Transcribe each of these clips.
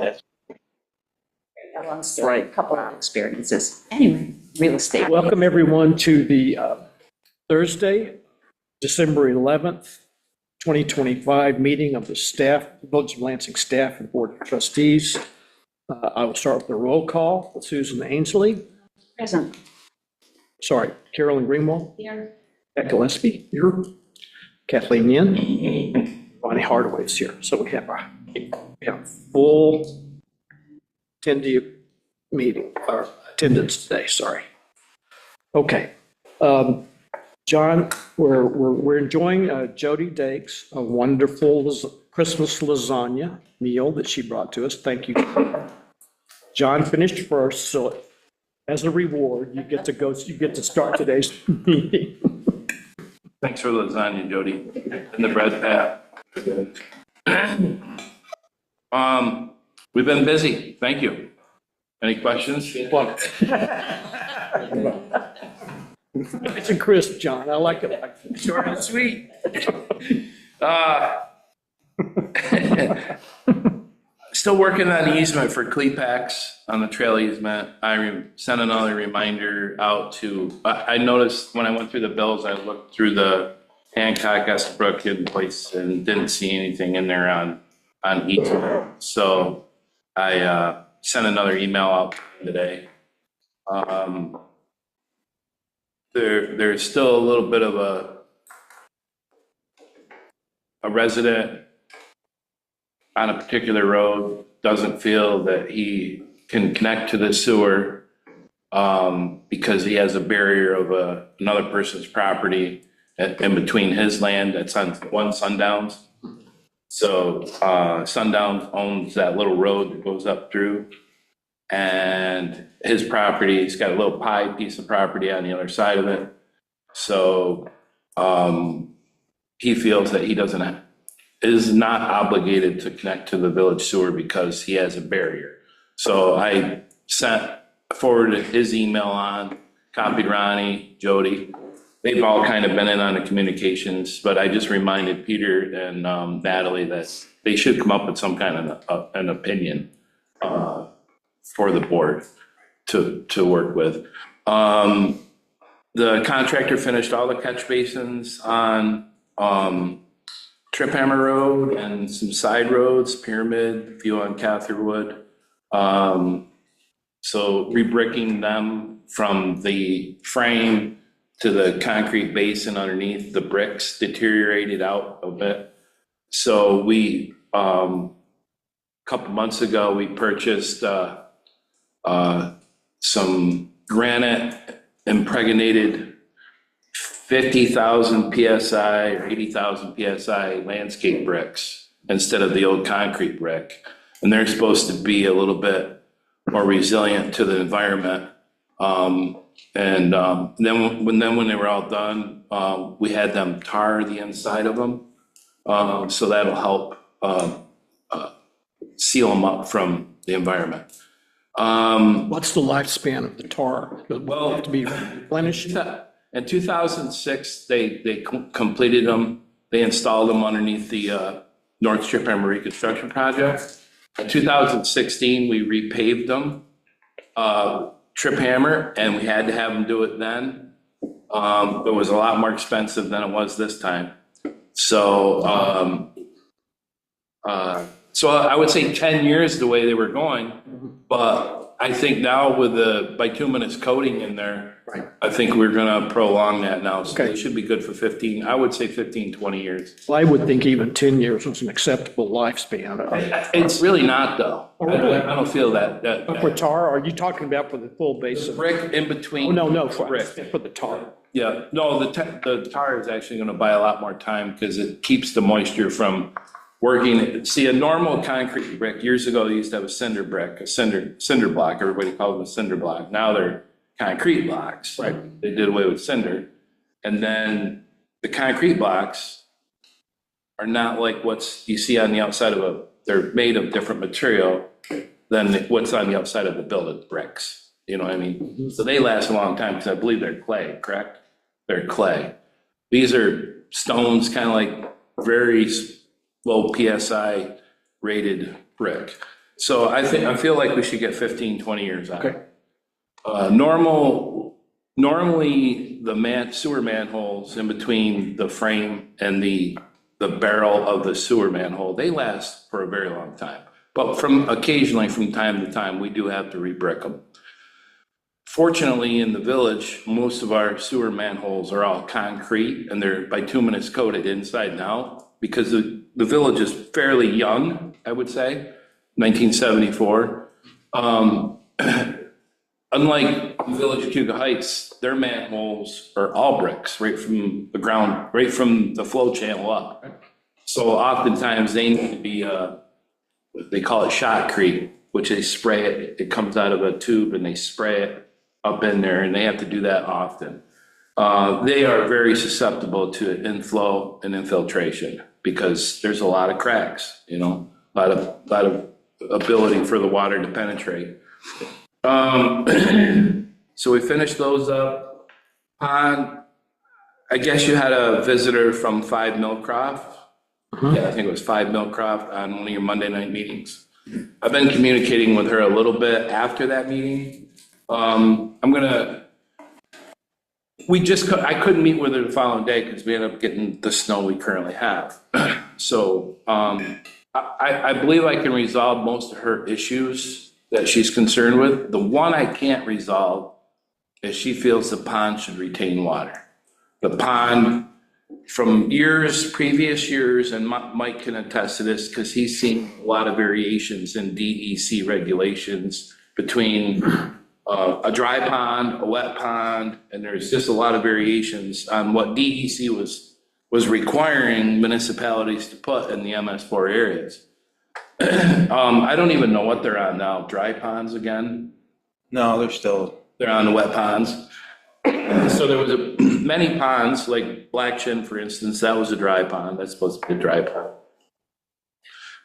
That's A long story, a couple of experiences. Anyway, real estate. welcome everyone to the Thursday, December 11th, 2025 meeting of the staff, Village of Lansing staff and Board of Trustees. I will start with the roll call with Susan Ainsley. Present. Sorry, Carolyn Greenwald. Here. Pat Gillespie here. Kathleen Yin. Bonnie Hardaway's here. So we have a full attendee meeting, or attendance today, sorry. Okay. John, we're enjoying Jody Dakes, a wonderful Christmas lasagna meal that she brought to us. Thank you. John finished first, so as a reward, you get to start today's meeting. Thanks for the lasagna, Jody, and the bread, Pat. We've been busy. Thank you. Any questions? It's a crisp, John. I like it. Short and sweet. Still working on easement for Clepax on the trail easement. I sent another reminder out to, I noticed when I went through the bills, I looked through the Hancock, Estabrook in place and didn't see anything in there on easement. So I sent another email out today. There's still a little bit of a resident on a particular road doesn't feel that he can connect to the sewer because he has a barrier of another person's property in between his land that's on one Sundowns. So Sundowns owns that little road that goes up through, and his property, he's got a little pie piece of property on the other side of it. So he feels that he is not obligated to connect to the village sewer because he has a barrier. So I forwarded his email on, copied Ronnie, Jody. They've all kind of been in on the communications, but I just reminded Peter and Natalie that they should come up with some kind of an opinion for the board to work with. The contractor finished all the catch basins on Trip Hammer Road and some side roads, Pyramid, a few on Catherwood. So rebricking them from the frame to the concrete basin underneath, the bricks deteriorated out a bit. So we, a couple months ago, we purchased some granite impregnated 50,000 PSI or 80,000 PSI landscape bricks instead of the old concrete brick. And they're supposed to be a little bit more resilient to the environment. Then when they were all done, we had them tar the inside of them. So that'll help seal them up from the environment. What's the lifespan of the tar? Well, to be replenished? In 2006, they completed them. They installed them underneath the North Trip Hammer Reconstruction Project. In 2016, we repaved them, Trip Hammer, and we had to have them do it then. It was a lot more expensive than it was this time. So, so I would say 10 years the way they were going, but I think now with the bituminous coating in there, Right. I think we're gonna prolong that now. So Okay. they should be good for 15, I would say 15, 20 years. Well, I would think even 10 years was an acceptable lifespan. It's really not though. Oh, really? I don't feel that. For tar, are you talking about for the full base of? Brick in between. Oh, no, Brick. for the tar. Yeah, no, the tar is actually gonna buy a lot more time because it keeps the moisture from working. See, a normal concrete brick, years ago, they used to have a cinder brick, a cinder block. Everybody called them a cinder block. Now they're concrete blocks. Right. They did away with cinder. And then the concrete blocks are not like what's you see on the outside of they're made of different material than what's on the outside of the building bricks. You know what I mean? Mm-hmm. So they last a long time because I believe they're clay, correct? They're clay. These are stones, kind of like very low PSI rated brick. So I feel like we should get 15, 20 years out of Okay. it. Normally the sewer manholes in between the frame and the barrel of the sewer manhole, they last for a very long time. But occasionally from time to time, we do have to re-brick them. Fortunately, in the village, most of our sewer manholes are all concrete and they're bituminous coated inside and out because the village is fairly young, I would say, 1974. Unlike the village of Cuba Heights, their manholes are all bricks right from the ground, right from the flow channel up. So oftentimes they need to be, they call it shotcrete, which they spray it. It comes out of a tube and they spray it up in there, and they have to do that often. They are very susceptible to inflow and infiltration because there's a lot of cracks, a lot of ability for the water to penetrate. So we finished those up. I guess you had a visitor from 5 Millcroft. Yeah, I think it was 5 Millcroft on one of your Monday night meetings. I've been communicating with her a little bit after that meeting. I couldn't meet with her the following day because we ended up getting the snow we currently have. So I believe I can resolve most of her issues that she's concerned with. The one I can't resolve is she feels the pond should retain water. The pond from previous years, and Mike can attest to this because he's seen a lot of variations in DEC regulations between a dry pond, a wet pond, and there's just a lot of variations on what DEC was requiring municipalities to put in the MS4 areas. I don't even know what they're on now, dry ponds again? No, They're on the wet ponds. So there was many ponds, like Black Chin, for instance, that was a dry pond. That's supposed to be a dry pond.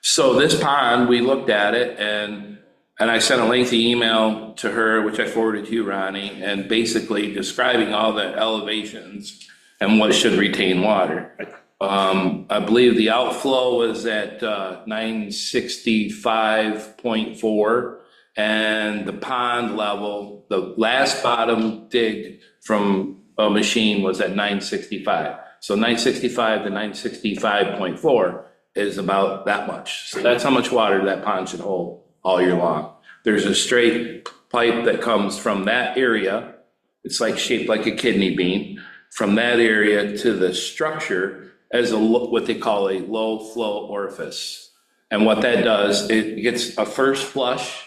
So this pond, we looked at it and I sent a lengthy email to her, which I forwarded to you, Ronnie, and basically describing all the elevations and what should retain water. I believe the outflow was at 965.4, and the pond level, the last bottom dig from a machine was at 965. So 965 to 965.4 is about that much. So that's how much water that pond should hold all year long. There's a straight pipe that comes from that area. It's like shaped like a kidney bean, from that area to the structure as what they call a low flow orifice. And what that does, it gets a first flush.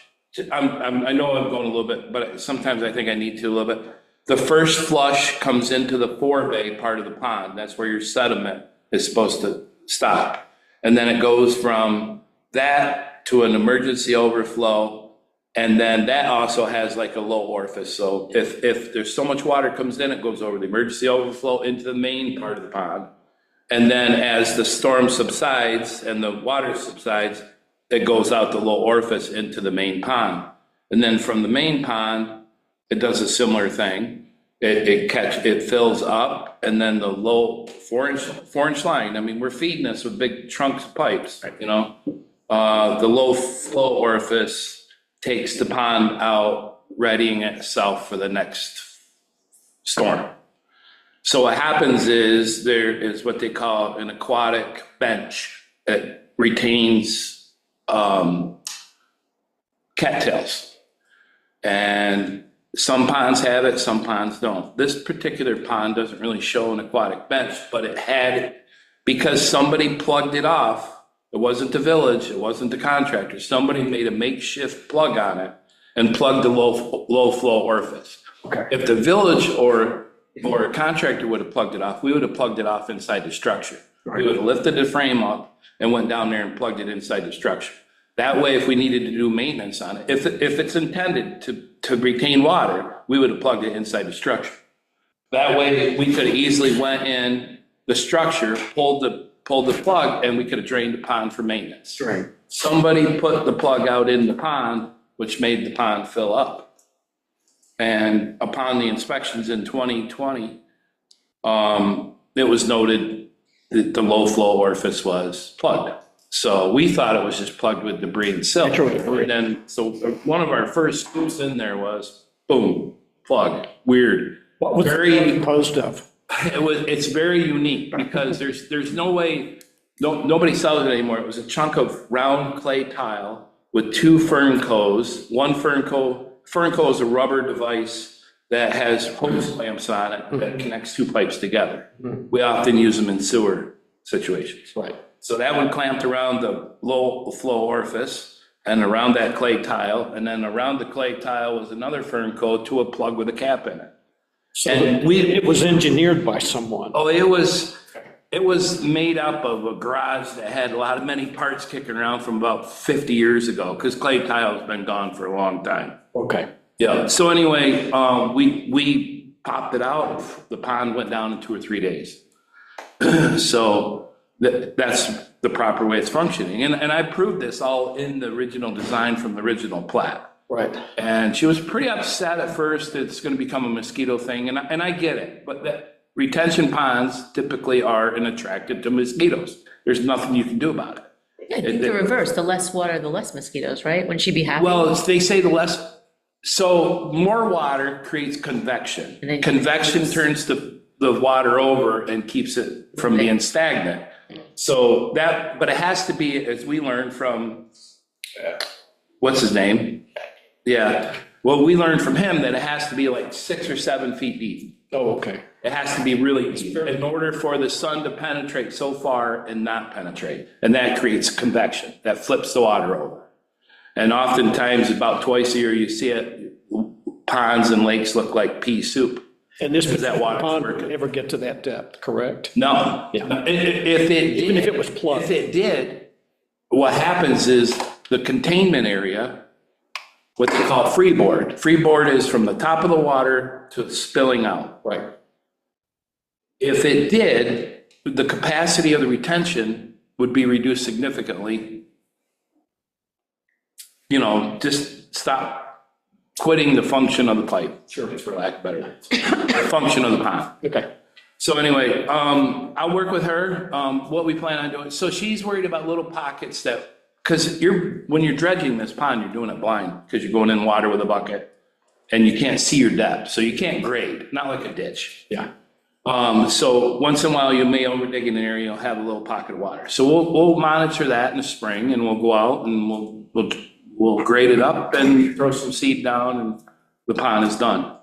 I know I'm going a little bit, but sometimes I think I need to a little bit. The first flush comes into the forebay part of the pond. That's where your sediment is supposed to stop. And then it goes from that to an emergency overflow. And then that also has like a low orifice. So if there's so much water comes in, it goes over the emergency overflow into the main part of the pond. And then as the storm subsides and the water subsides, it goes out the low orifice into the main pond. And then from the main pond, it does a similar thing. It fills up, and then the low 4-inch line. I mean, we're feeding this with big trunks of pipes, the low flow orifice takes the pond out, readying itself for the next storm. So what happens is there is what they call an aquatic bench that retains cattails. And some ponds have it, some ponds don't. This particular pond doesn't really show an aquatic bench, but it had it because somebody plugged it off. It wasn't the village, it wasn't the contractor. Somebody made a makeshift plug on it and plugged the low flow orifice. Okay. If the village or a contractor would have plugged it off, we would have plugged it off inside the structure. Right. We would have lifted the frame up and went down there and plugged it inside the structure. That way, if we needed to do maintenance on it, if it's intended to retain water, we would have plugged it inside the structure. That way, we could have easily went in the structure, pulled the plug, and we could have drained the pond for maintenance. Right. Somebody put the plug out in the pond, which made the pond fill up. And upon the inspections in 2020, it was noted that the low flow orifice was plugged. So we thought it was just plugged with debris and silt. Natural debris. And then, so one of our first scoops in there was, boom, plug, weird. What was Very- it composed of? It's very unique because there's no way, nobody sells it anymore. It was a chunk of round clay tile with two fern coes. One fern co is a rubber device that has hose clamps on it that connects two pipes together. We often use them in sewer situations. Right. So that one clamped around the low flow orifice and around that clay tile, and then around the clay tile was another fern coat to a plug with a cap in it. So And it was engineered by someone. Oh, it was made up of a garage that had many parts kicking around from about 50 years ago, because clay tile's been gone for a long time. Okay. Yeah, so anyway, we popped it out, the pond went down in 2 or 3 days. So that's the proper way it's functioning. And I proved this all in the original design from the original plat. Right. And she was pretty upset at first that it's going to become a mosquito thing, and I get it, but retention ponds typically are attracted to mosquitoes. There's nothing you can do about it. I think the reverse, the less water, the less mosquitoes, right? Wouldn't she be happy? Well, they say so more water creates convection. And then- Convection turns the water over and keeps it from being stagnant. So but it has to be, as we learned from, what's his name? Yeah, well, we learned from him that it has to be like 6 or 7 feet deep. Oh, okay. It has to be really deep in order for the sun to penetrate so far and not penetrate. And that creates convection, that flips the water over. And oftentimes, about twice a year, you see it, ponds and lakes look like pea soup. And this Is that water pond working? would never get to that depth, correct? No. Yeah. If it Even if did- it was plugged. If it did, what happens is the containment area, what they call freeboard. Freeboard is from the top of the water to spilling out. Right. If it did, the capacity of the retention would be reduced significantly. Just stop quitting the function of the pipe. Sure. For lack of better words. The function of the pond. Okay. So anyway, I'll work with her, what we plan on doing. So she's worried about little pockets because when you're dredging this pond, you're doing it blind, because you're going in water with a bucket and you can't see your depth, so you can't grade, not like a ditch. Yeah. So once in a while, you may overdig an area, you'll have a little pocket of water. So we'll monitor that in the spring, and we'll go out and we'll grade it up and throw some seed down, and the pond is done.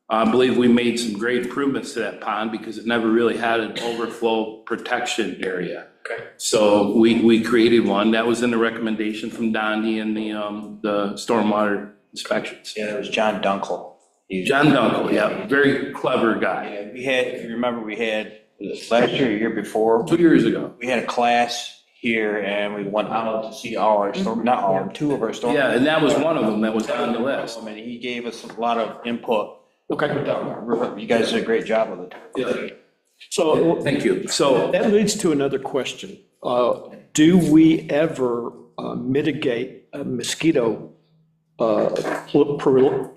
I believe we made some great improvements to that pond because it never really had an overflow protection area. Okay. So we created one. That was in the recommendation from Dondi and the stormwater inspections. Yeah, it was John Dunkel. John Dunkel, yeah, very clever guy. Yeah, we had, if you remember, we had, last year, year before, 2 years ago. we had a class here and we went out to see our, not all, two of our storm. Yeah, and that was one of them that was on the list. And he gave us a lot of input. Okay. You guys did a great job with it. Yeah. So Thank you. So, that leads to another question. Do we ever mitigate mosquito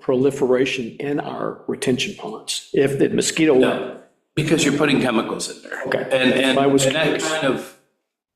proliferation in our retention ponds? If the mosquito. no, because you're putting chemicals in there. Okay. And I was that curious. kind of,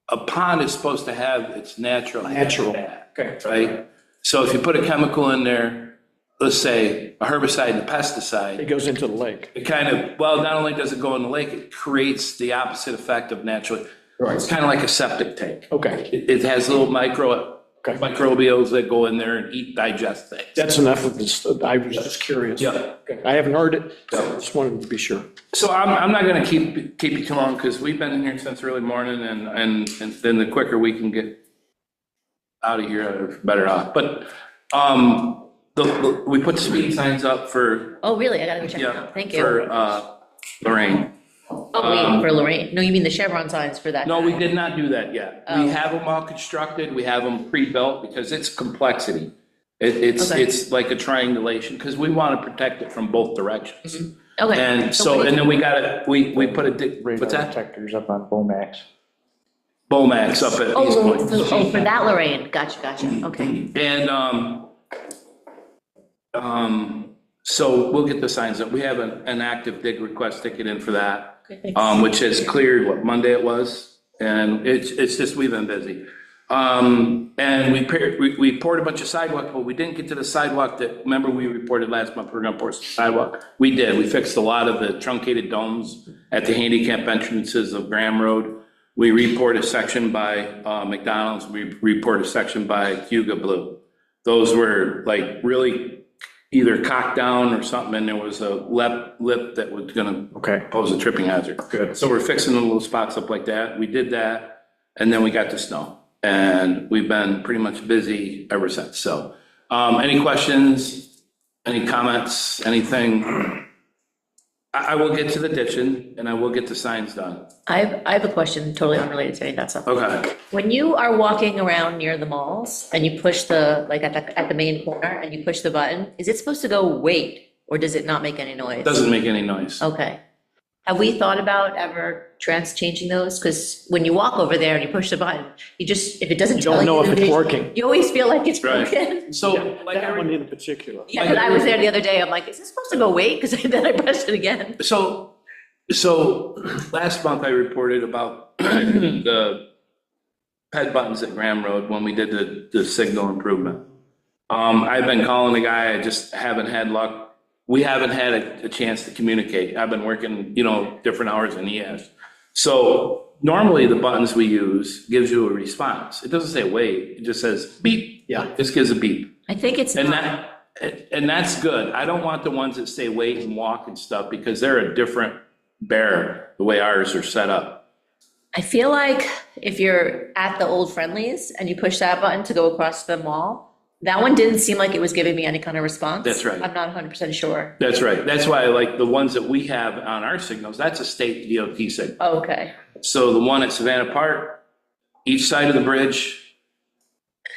a pond is supposed to have its natural habitat, Okay. right? So if you put a chemical in there, let's say a herbicide and a It pesticide, goes into the lake. it kind of, well, not only does it go in the lake, it creates the opposite effect of natural. Right. It's kind of like a septic tank. Okay. It has little microbials that go in there and digest things. That's enough of this. I was just curious. Yeah. Okay. I haven't heard it, so just wanted to be sure. So I'm not gonna keep you too long, because we've been in here since early morning, and then the quicker we can get out of here, the better off. But, we put speed signs up for, Oh, really? I gotta go check it yeah, out. Thank you. for, Lorraine. Oh, wait, for Lorraine. No, you mean the Chevron signs for that? No, we guy. did not do that yet. Oh. We have them all constructed, we have them pre-built, because it's complexity. It's Okay. like a triangulation, because we want to protect it from both directions. Okay. And so, and then we got it, we put what's that? Detectors up on Bomax. Bomax up at East Point. Oh, for that Lorraine. Gotcha. Okay. And, so we'll get the signs up. We have an active dig request ticket in for that, Okay, thanks. which has cleared, what, Monday it was? And it's just, we've been busy. And we poured a bunch of sidewalk, but we didn't get to the sidewalk that, remember we reported last month, we're gonna pour some sidewalk? We did, we fixed a lot of the truncated domes at the handicap entrances of Graham Road. We repoured a section by McDonald's, we repoured a section by Hugo Blue. Those were like really either cocked down or something, and there was a lip that was gonna pose a tripping hazard. Good. So we're fixing the little spots up like that. We did that, and then we got the snow. And we've been pretty much busy ever since. So, any questions, any comments, anything? I will get to the ditching and I will get the signs done. I have a question totally unrelated to any of that stuff. Okay. When you are walking around near the malls and you push like at the main corner and you push the button, is it supposed to go wait or does it not make any noise? Doesn't make any noise. Okay. Have we thought about ever changing those? Because when you walk over there and you push the button, if it doesn't You tell don't know you, if it's working. you always feel like it's Right. broken. So, like, That one in particular. Yeah, because I was there the other day, I'm like, is this supposed to go wait? Because then I pressed it again. So last month I reported about the ped buttons at Graham Road when we did the signal improvement. I've been calling the guy, I just haven't had luck. We haven't had a chance to communicate. I've been working, different hours than he has. So normally the buttons we use gives you a response. It doesn't say wait, it just says beep. Yeah. It just gives a beep. I think it's And not. and that's good. I don't want the ones that say wait and walk and stuff because they're a different bear, the way ours are set up. I feel like if you're at the old Friendlies and you push that button to go across the mall, that one didn't seem like it was giving me any kind of response. That's right. I'm not 100% sure. That's right. That's why I like the ones that we have on our signals, that's a state DOT signal. Oh, okay. So the one at Savannah Park, each side of the bridge,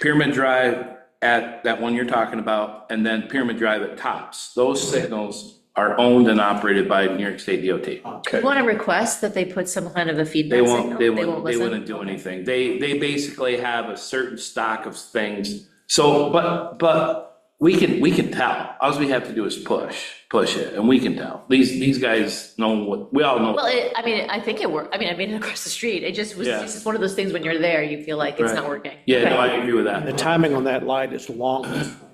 Pyramid Drive at that one you're talking about, and then Pyramid Drive at Tops. Those signals are owned and operated by New York State DOT. Okay. You want to request that they put some kind of a feedback They signal? won't, they won't, they listen? wouldn't do anything. They basically have a certain stock of things. So, but we can tell. All we have to do is push it, and we can tell. These guys know what, we all know. Well, I think it worked. I made it across the street. It just was, Yeah. it's just one of those things when you're there, you feel like it's Right. not working. Yeah, no, Okay. I agree with The that. timing on that light is long.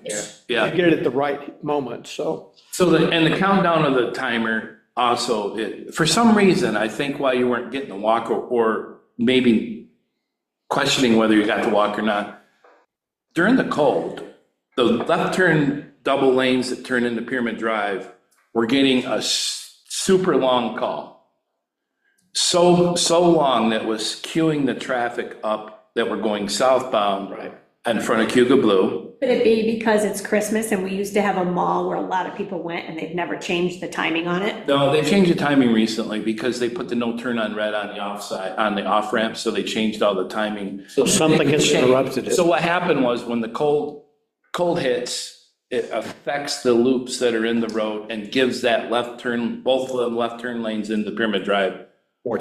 You Yeah. get it at the right moment, so. So the countdown of the timer also, for some reason, I think while you weren't getting the walk or maybe questioning whether you got the walk or not, during the cold, the left turn double lanes that turn into Pyramid Drive were getting a super long call. So long that was queuing the traffic up that were going southbound in front of Hugo Blue. Could it be because it's Christmas and we used to have a mall where a lot of people went and they've never changed the timing on it? No, they changed the timing recently because they put the no turn on red on the on the off ramp, so they changed all the timing. So something has interrupted it. So what happened was when the cold hits, it affects the loops that are in the road and gives that left turn, both of them left turn lanes into Pyramid Drive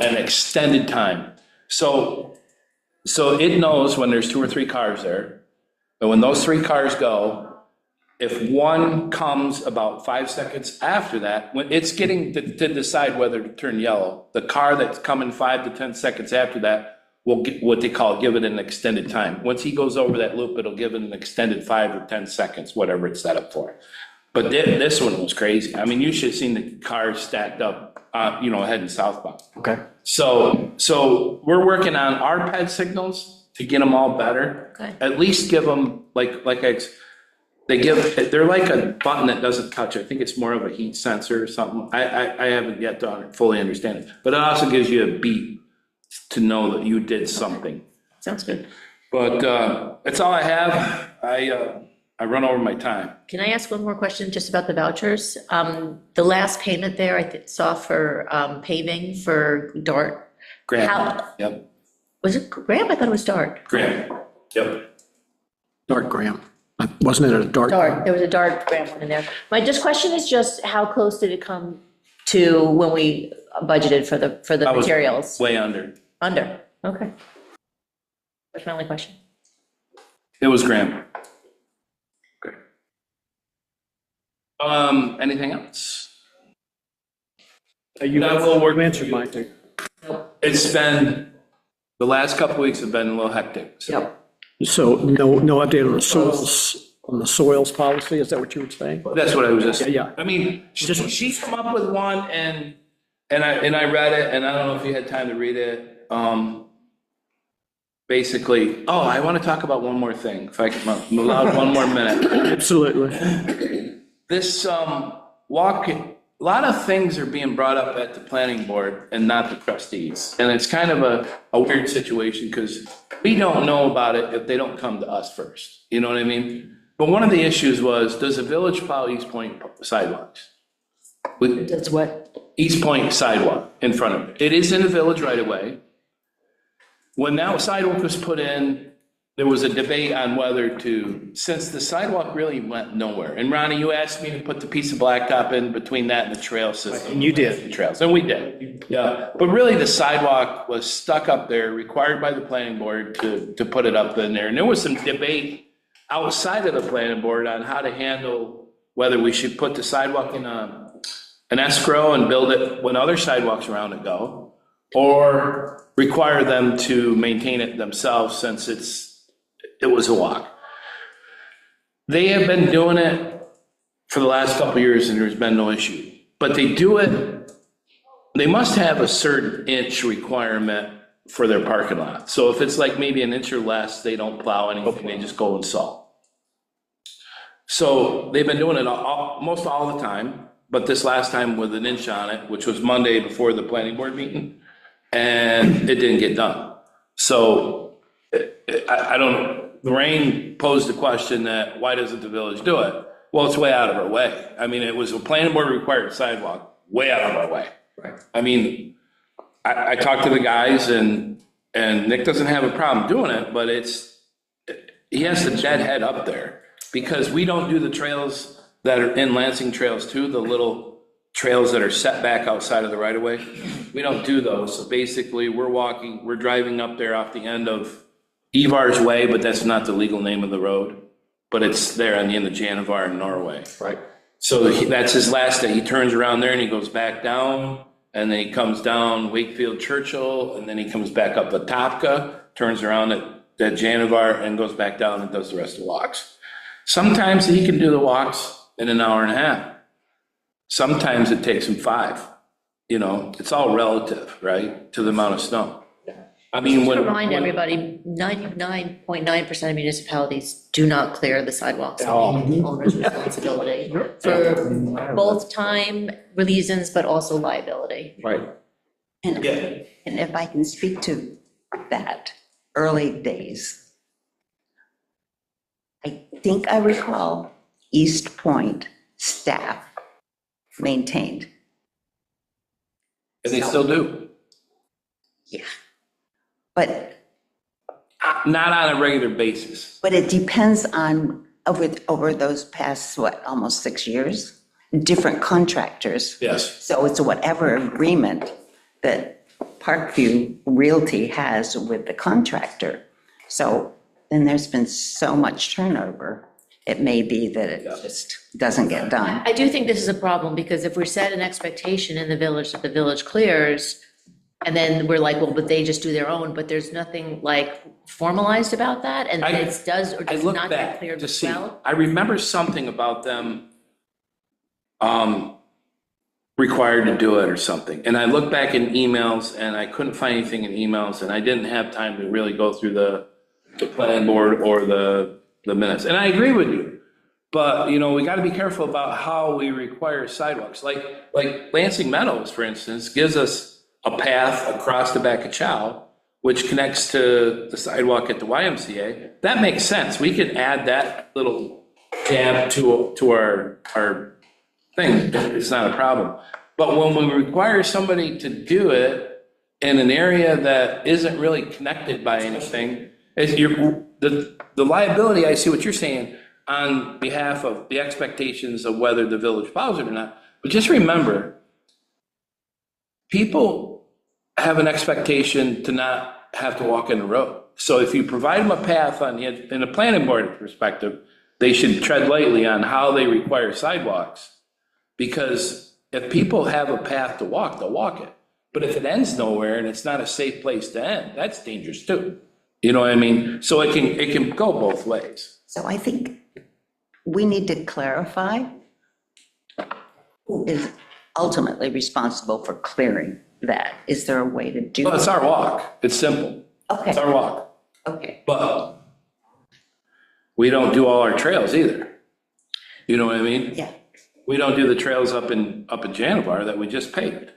an extended time. So it knows when there's 2 or 3 cars there, but when those 3 cars go, if one comes about 5 seconds after that, when it's getting to decide whether to turn yellow, the car that's coming 5 to 10 seconds after that will get what they call give it an extended time. Once he goes over that loop, it'll give it an extended 5 or 10 seconds, whatever it's set up for. But this one was crazy. I mean, you should have seen the cars stacked up, heading southbound. Okay. So we're working on our ped signals to get them all better. Okay. At least give them they're like a button that doesn't touch. I think it's more of a heat sensor or something. I haven't yet to fully understand it, but it also gives you a beep to know that you did something. Sounds good. But that's all I have. I run over my time. Can I ask one more question just about the vouchers? The last payment there, I saw for paving for Dart. Graham. How- Yep. Was it Graham? I thought it was Dart. Graham. Yep. Dark Graham. Wasn't it a dark? Dart, there was a Dart Graham one in there. My question is just how close did it come to when we budgeted for the I was materials? way under. Under, okay. That's my only question. It was Graham. Okay. Anything else? You That will work. answered mine too. It's been, the last couple weeks have been a little hectic. So, Yep. So no update on the soils policy, is that what you were saying? That's what I was just. Yeah. I mean, she's come up with one and I read it, and I don't know if you had time to read it. Basically, oh, I want to talk about one more thing, if I can, I'm allowed one more minute. Absolutely. This walk, a lot of things are being brought up at the planning board and not the trustees. And it's kind of a weird situation because we don't know about it if they don't come to us first. You know what I mean? But one of the issues was, does the village plow East Point sidewalks? That's what, East Point sidewalk in front of it. It is in the village right away. When that sidewalk was put in, there was a debate on whether to, since the sidewalk really went nowhere. And Ronnie, you asked me to put the piece of blacktop in between that and the trail system. And you did. The trails, and we did. Yeah, but really the sidewalk was stuck up there, required by the planning board to put it up in there. And there was some debate outside of the planning board on how to handle whether we should put the sidewalk in an escrow and build it when other sidewalks around it go, or require them to maintain it themselves since it was a walk. They have been doing it for the last couple of years and there's been no issue. But they do it, they must have a certain inch requirement for their parking lot. So if it's like maybe an inch or less, they don't plow anything, they just go and salt. So they've been doing it almost all the time, but this last time with an inch on it, which was Monday before the planning board meeting, and it didn't get done. So I don't, Lorraine posed the question that why doesn't the village do it? Well, it's way out of our way. I mean, it was a planning board required sidewalk, way out of our way. Right. I mean, I talked to the guys and Nick doesn't have a problem doing it, but he has the deadhead up there because we don't do the trails that are in Lansing Trails too, the little trails that are set back outside of the right of way. We don't do those. So basically we're driving up there off the end of Ivar's Way, but that's not the legal name of the road, but it's there on the end of Janivar in Norway. Right. So that's his last day. He turns around there and he goes back down, and then he comes down Wakefield Churchill, and then he comes back up the Topka, turns around at Janivar and goes back down and does the rest of the walks. Sometimes he can do the walks in an hour and a half. Sometimes it takes him 5. You know, it's all relative, right, to the amount of snow. I mean, to remind everybody, 99.9% of municipalities do not clear the sidewalks. Owner's responsibility for both time reasons, but also liability. Right. And if I can speak to that, early days, I think I recall East Point staff maintained. And they still do. Yeah. But Not on a regular basis. it depends on, over those past, almost 6 years, different contractors. Yes. So it's whatever agreement that Parkview Realty has with the contractor. So then there's been so much turnover, it may be that it just doesn't get done. I do think this is a problem, because if we set an expectation in the village that the village clears, and then we're like, well, but they just do their own, but there's nothing like formalized about that, and it does or I does look not get back cleared to as see, well. I remember something about them required to do it or something. And I looked back in emails and I couldn't find anything in emails, and I didn't have time to really go through the plan board or the minutes. And I agree with you. But, you know, we got to be careful about how we require sidewalks. Like Lansing Meadows, for instance, gives us a path across the back of Chow, which connects to the sidewalk at the YMCA. That makes sense. We could add that little jab to our thing. It's not a problem. But when we require somebody to do it in an area that isn't really connected by anything, the liability, I see what you're saying, on behalf of the expectations of whether the village plows it or not. But just remember, people have an expectation to not have to walk in the road. So if you provide them a path in a planning board perspective, they should tread lightly on how they require sidewalks. Because if people have a path to walk, they'll walk it. But if it ends nowhere and it's not a safe place to end, that's dangerous too. You know what I mean? So it can go both ways. So I think we need to clarify who is ultimately responsible for clearing that. Is there a way to do Well, it's that? our walk. It's simple. Okay, It's our walk. okay. But we don't do all our trails either. You know what I mean? Yeah. We don't do the trails up in Janivar that we just paved.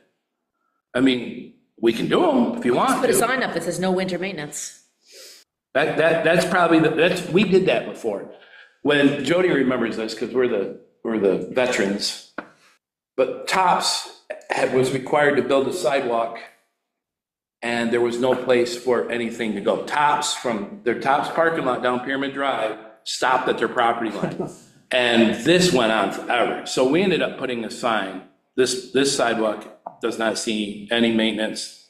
I mean, we can do them if you want Put a to. sign up that says no winter maintenance. That's probably, we did that before. When Jody remembers this, because we're the veterans, but Tops was required to build a sidewalk and there was no place for anything to go. Tops, from their Tops parking lot down Pyramid Drive, stopped at their property line. And this went on forever. So we ended up putting a sign, this sidewalk does not see any maintenance,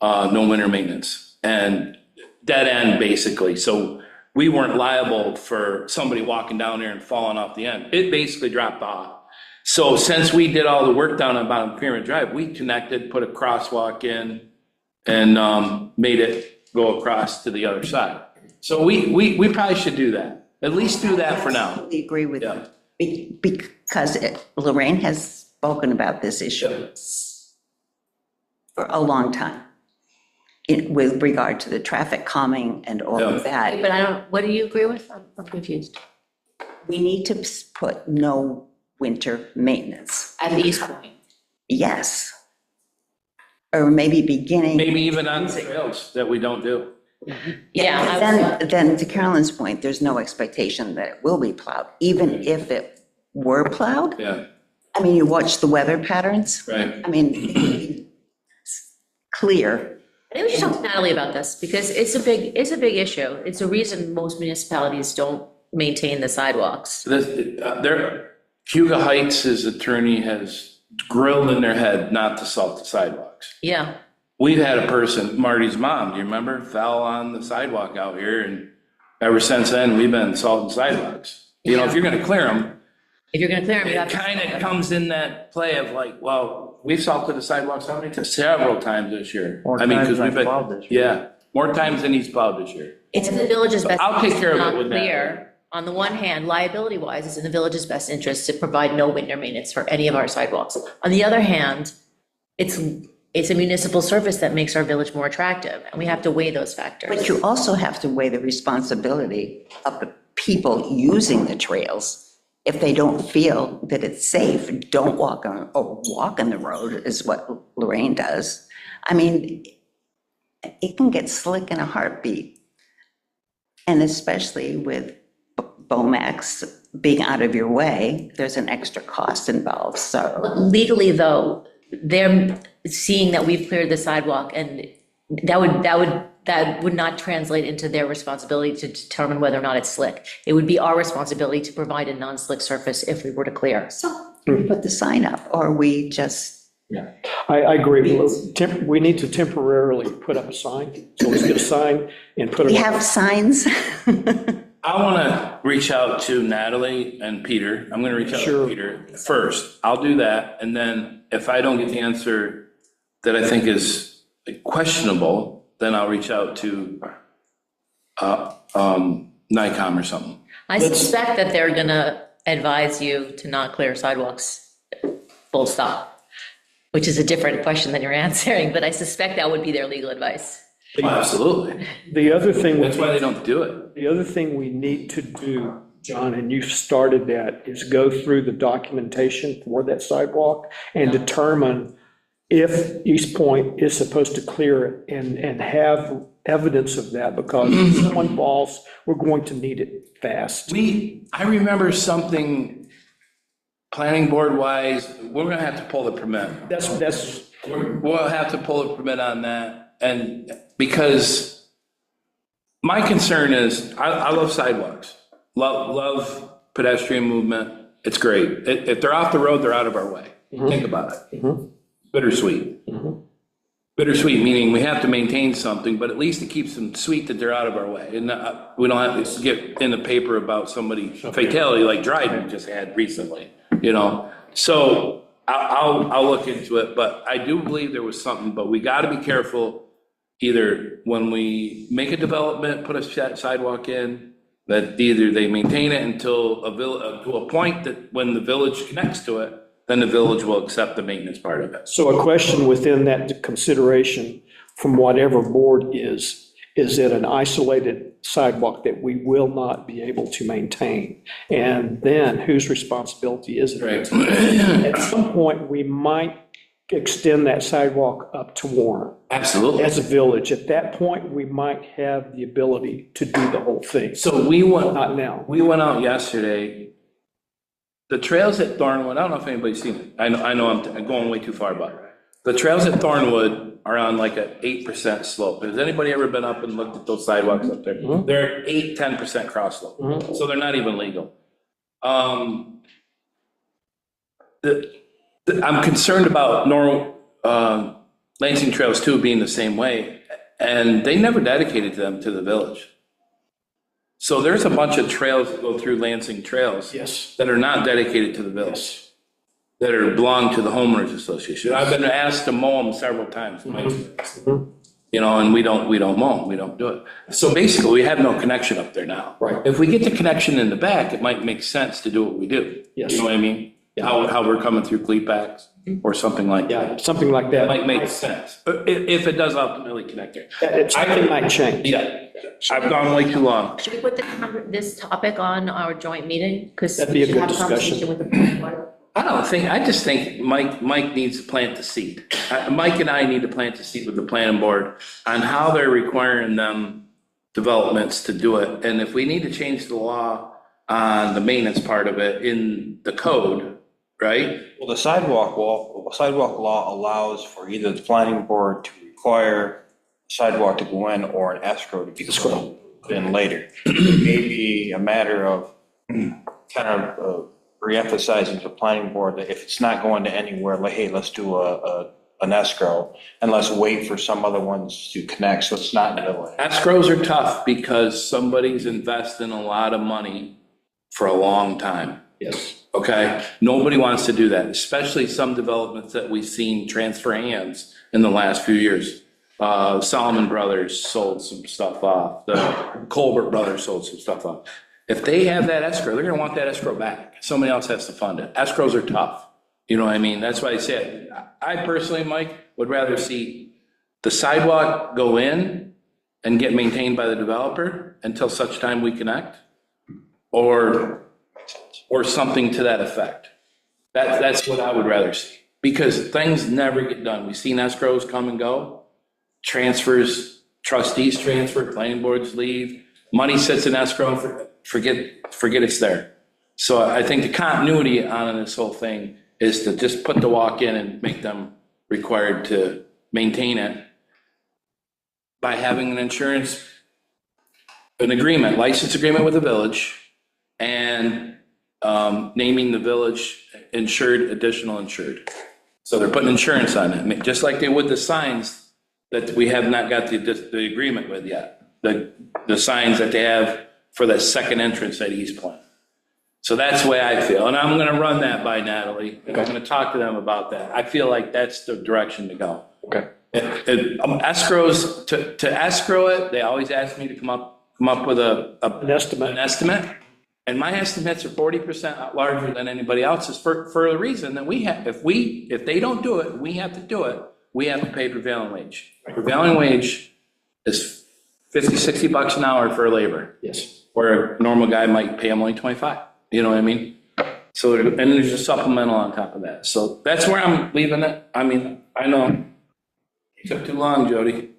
no winter maintenance, and dead end basically. So we weren't liable for somebody walking down there and falling off the end. It basically dropped off. So since we did all the work down on bottom Pyramid Drive, we connected, put a crosswalk in, and made it go across to the other side. So we probably should do that. At least do that for now. I agree with Yeah. you. Because Lorraine has spoken about this issue for a long time with regard to the traffic calming and all of that. But I don't, what do you agree with? I'm confused. We need to put no winter maintenance. At the East Point. Yes. Or maybe beginning. Maybe even on the trails that we don't do. Yeah. Then to Carolyn's point, there's no expectation that it will be plowed, even if it were plowed. Yeah, I mean, you watch the weather patterns. right. I mean, it would be clear. I think we should talk to Natalie about this, because it's a big issue. It's a reason most municipalities don't maintain the sidewalks. Hugo Heights' attorney has grilled in their head not to salt the sidewalks. Yeah. We've had a person, Marty's mom, do you remember, fell on the sidewalk out here, and ever since then, we've been salting sidewalks. You know, if you're gonna clear them, If you're gonna clear them, you have it to. kind of comes in that play of like, well, we've salted the sidewalks how many times? Several times this year. More I mean, times 'cause than we've been- plowed this year. Yeah, more times than he's plowed this year. It's in the village's best. I'll take interest care of to it not with that. clear. On the one hand, liability wise, it's in the village's best interest to provide no winter maintenance for any of our sidewalks. On the other hand, it's a municipal service that makes our village more attractive, and we have to weigh those factors. But you also have to weigh the responsibility of the people using the trails. If they don't feel that it's safe, don't walk on, or walk on the road is what Lorraine does. I mean, it can get slick in a heartbeat. And especially with Bomax being out of your way, there's an extra cost involved, so. Legally, though, they're seeing that we've cleared the sidewalk, and that would not translate into their responsibility to determine whether or not it's slick. It would be our responsibility to provide a non-slick surface if we were to clear. So we put the sign up, or we just, I agree. We need to temporarily put up a sign. So let's get a sign and put it we up. have signs. I want to reach out to Natalie and Peter. I'm going to reach out Sure. to Peter first. I'll do that. And then if I don't get the answer that I think is questionable, then I'll reach out to NICOM or something. I suspect that they're gonna advise you to not clear sidewalks, full stop, which is a different question than you're answering, but I suspect that would be their legal advice. Oh, absolutely. The other thing. That's why they don't do it. The other thing we need to do, John, and you started that, is go through the documentation for that sidewalk and determine if East Point is supposed to clear it and have evidence of that, because if someone falls, we're going to need it fast. I remember something planning board wise, we're going to have to pull the permit. That's, We'll have to pull a permit on that. And because my concern is, I love sidewalks, love pedestrian movement. It's great. If they're off the road, they're out of our way. Think about it. Bittersweet. Bittersweet, meaning we have to maintain something, but at least it keeps them sweet that they're out of our way. And we don't have to get in the paper about somebody fatality like Dryden just had recently, you know? So I'll look into it, but I do believe there was something, but we got to be careful either when we make a development, put a sidewalk in, that either they maintain it until to a point that when the village connects to it, then the village will accept the maintenance part of it. So a question within that consideration from whatever board is it an isolated sidewalk that we will not be able to maintain? And then whose responsibility is it? Right. At some point, we might extend that sidewalk up to Warren. Absolutely. As a village, at that point, we might have the ability to do the whole thing. So we went, Not now. we went out yesterday. The trails at Thornwood, I don't know if anybody's seen it. I know I'm going way too far, but the trails at Thornwood are on like an 8% slope. Has anybody ever been up and looked at those sidewalks up there? They're 8-10% cross slope, so they're not even legal. I'm concerned about Lansing Trails 2 being the same way, and they never dedicated them to the village. So there's a bunch of trails that go through Lansing Trails. Yes. That are not dedicated to the village, that are belong to the homeowners association. I've been asked to mow them several times. You know, and we don't mow them, we don't do it. So basically, we have no connection up there now. Right. If we get the connection in the back, it might make sense to do what we do. Yes. You know what I mean? How we're coming through Cleepax or something like that. Yeah, something like That that. might make sense, but if it does ultimately connect there. Something might change. Yeah, I've gone way too long. Should we put this topic on our joint meeting? Because That'd be a we should good have a discussion. conversation with the planning board. I just think Mike needs to plant the seed. Mike and I need to plant the seed with the planning board on how they're requiring them developments to do it. And if we need to change the law on the maintenance part of it in the code, right? Well, the sidewalk law allows for either the planning board to require sidewalk to go in or an escrow to be put in later. It may be a matter of kind of reemphasizing to the planning board that if it's not going to anywhere, like, hey, let's do an escrow and let's wait for some other ones to connect, so it's not in the way. Escrows are tough because somebody's investing a lot of money for a long time. Yes. Okay, nobody wants to do that, especially some developments that we've seen transfer hands in the last few years. Solomon Brothers sold some stuff off, the Colbert Brothers sold some stuff off. If they have that escrow, they're gonna want that escrow back. Somebody else has to fund it. Escrows are tough, you know what I mean? That's why I said, I personally, Mike, would rather see the sidewalk go in and get maintained by the developer until such time we connect, or something to that effect. That's what I would rather see, because things never get done. We've seen escrows come and go, transfers, trustees transfer, planning boards leave, money sits in escrow, forget it's there. So I think the continuity on this whole thing is to just put the walk in and make them required to maintain it by having an agreement, license agreement with the village, and naming the village insured, additional insured. So they're putting insurance on it, just like they would the signs that we have not got the agreement with yet. The signs that they have for the second entrance at East Point. So that's the way I feel, and I'm gonna run that by Natalie, and I'm gonna talk to them about that. I feel like that's the direction to go. Okay. Escrows, to escrow it, they always ask me to come up with An estimate. an estimate, and my estimates are 40% larger than anybody else's for the reason that we have, if they don't do it, we have to do it, we have to pay prevailing wage. Prevailing wage is $50-$60 an hour for labor. Yes. Where a normal guy might pay them only 25, you know what I mean? So, and there's a supplemental on top of that. So that's where I'm leaving it. I mean, I know it took too long, Jody.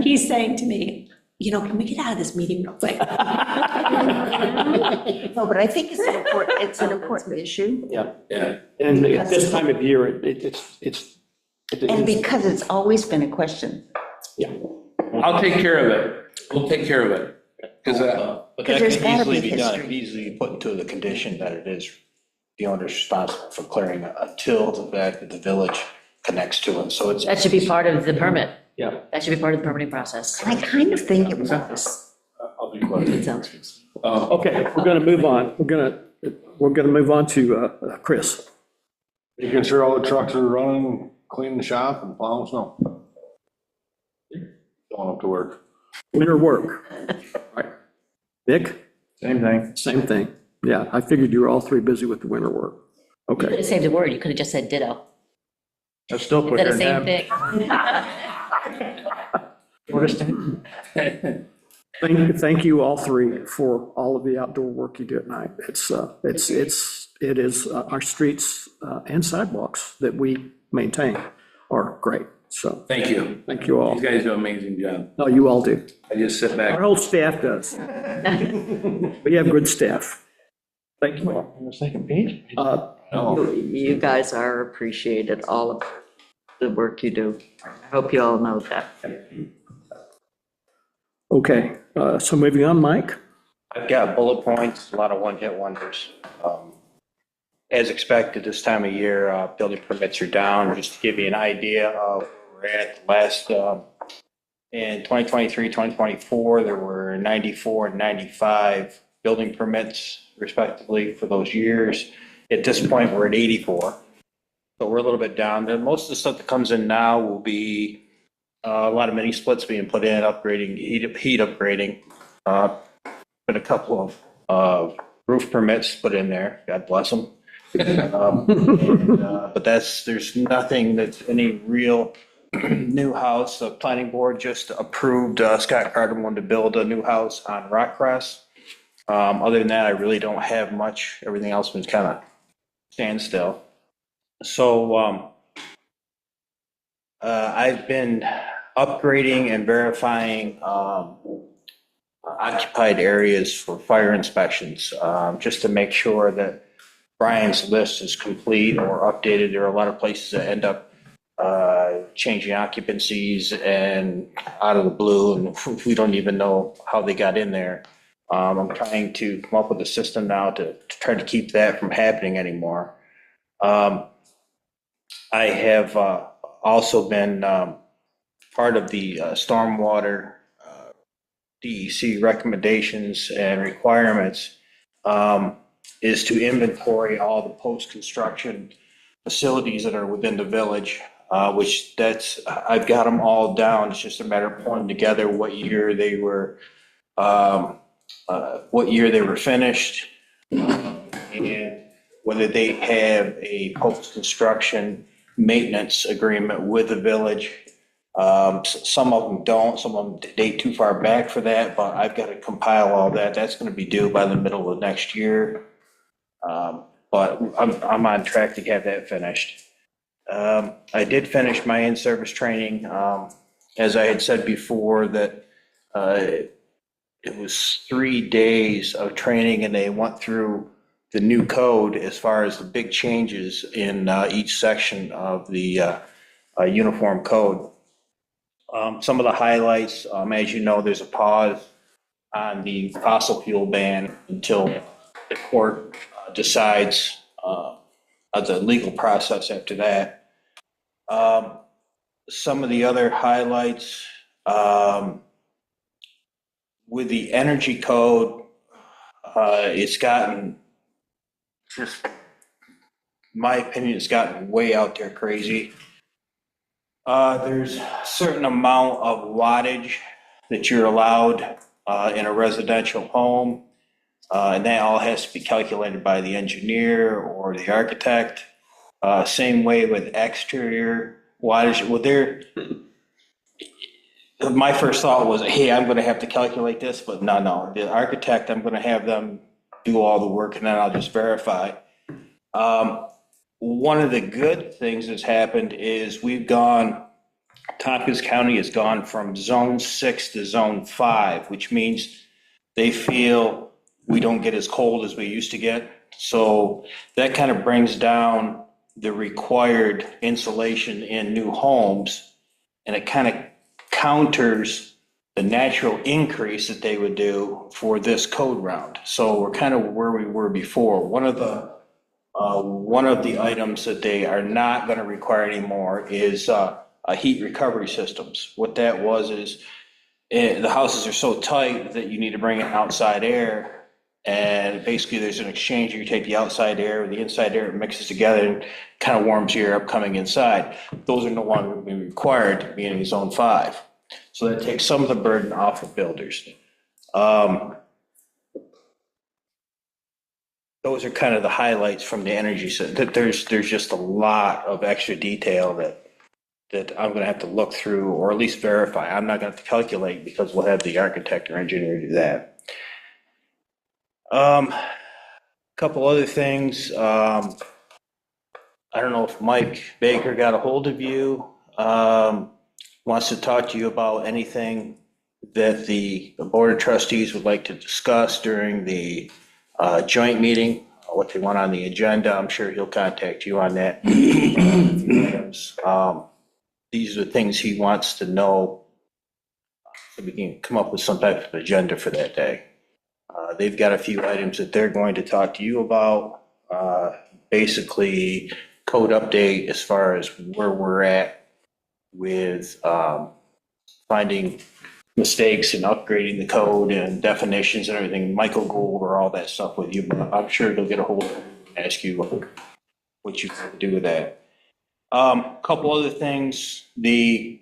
He's saying to me, can we get out of this meeting real quick? No, but I think it's an important issue. Yeah. Yeah. And at this time of year, it's. And because it's always been a question. Yeah. I'll take care of it. We'll take care of it. Because But that there's can gotta easily be be done, history. easily put into the condition that it is the owner's responsible for clearing it until the fact that the village connects to it, so it's. That should be part of the permit. Yeah. That should be part of the permitting process. I kind of think it was. I'll be quiet. It sounds. Okay, we're gonna move on. We're gonna move on to Chris. Making sure all the trucks are running, cleaning the shop and plowing snow. going up to work. Winter work. Right. Nick, Same thing. same thing. Yeah, I figured you were all three busy with the winter work. You could Okay. have saved a word, you could have just said ditto. That's still Is quicker that the than same thing? Thank you all three for all of the outdoor work you do at night. It is, our streets and sidewalks that we maintain are great. So Thank you. thank you all. You guys do an amazing job. No, you all do. I just sit Our back. whole staff does. We have good staff. Thank you all. On the second page? You guys are appreciated, all of the work you do. I hope you all know that. Okay, so moving on, Mike? I've got bullet points, a lot of one-hit wonders. As expected, this time of year, building permits are down. Just to give you an idea of where we're at, last, in 2023, 2024, there were 94 and 95 building permits respectively for those years. At this point, we're at 84. So we're a little bit down. Then most of the stuff that comes in now will be a lot of mini splits being put in, upgrading, heat upgrading. Been a couple of roof permits put in there, God bless them. But there's nothing that's any real new house. The planning board just approved, Scott Carter wanted to build a new house on Rockcrest. Other than that, I really don't have much. Everything else was kind of standstill. So I've been upgrading and verifying occupied areas for fire inspections, just to make sure that Brian's list is complete or updated. There are a lot of places that end up changing occupancies and out of the blue, and we don't even know how they got in there. I'm trying to come up with a system now to try to keep that from happening anymore. I have also been part of the stormwater DEC recommendations and requirements, is to inventory all the post-construction facilities that are within the village, which I've got them all down. It's just a matter of pulling together what year they were finished, and whether they have a post-construction maintenance agreement with the village. Some of them don't, some of them date too far back for that, but I've got to compile all that. That's going to be due by the middle of next year. But I'm on track to have that finished. I did finish my in-service training. As I had said before, that it was 3 days of training, and they went through the new code as far as the big changes in each section of the uniform code. Some of the highlights, as you know, there's a pause on the fossil fuel ban until the court decides the legal process after that. Some of the other highlights, with the energy code, it's gotten, just my opinion, it's gotten way out there crazy. There's a certain amount of wattage that you're allowed in a residential home, and that all has to be calculated by the engineer or the architect. Same way with exterior wattage. Well, my first thought was, hey, I'm going to have to calculate this, but no. The architect, I'm going to have them do all the work, and then I'll just verify. One of the good things that's happened is Tompkins County has gone from zone 6 to zone 5, which means they feel we don't get as cold as we used to get. So that kind of brings down the required insulation in new homes, and it kind of counters the natural increase that they would do for this code round. So we're kind of where we were before. One of the items that they are not going to require anymore is heat recovery systems. What that was is the houses are so tight that you need to bring in outside air, and basically there's an exchange. You take the outside air with the inside air, it mixes together and kind of warms your air up coming inside. Those are no longer being required to be in zone 5. So that takes some of the burden off of builders. Those are kind of the highlights from the energy. So there's just a lot of extra detail that I'm going to have to look through, or at least verify. I'm not going to have to calculate because we'll have the architect or engineer do that. Couple other things. I don't know if Mike Baker got a hold of you. Wants to talk to you about anything that the Board of Trustees would like to discuss during the joint meeting, what they want on the agenda. I'm sure he'll contact you on that. These are the things he wants to know, so we can come up with some type of agenda for that day. They've got a few items that they're going to talk to you about. Basically, code update as far as where we're at with finding mistakes and upgrading the code and definitions and everything. Michael will go over all that stuff with you, but I'm sure he'll get a hold of you and ask you what you can do with that. Couple other things, the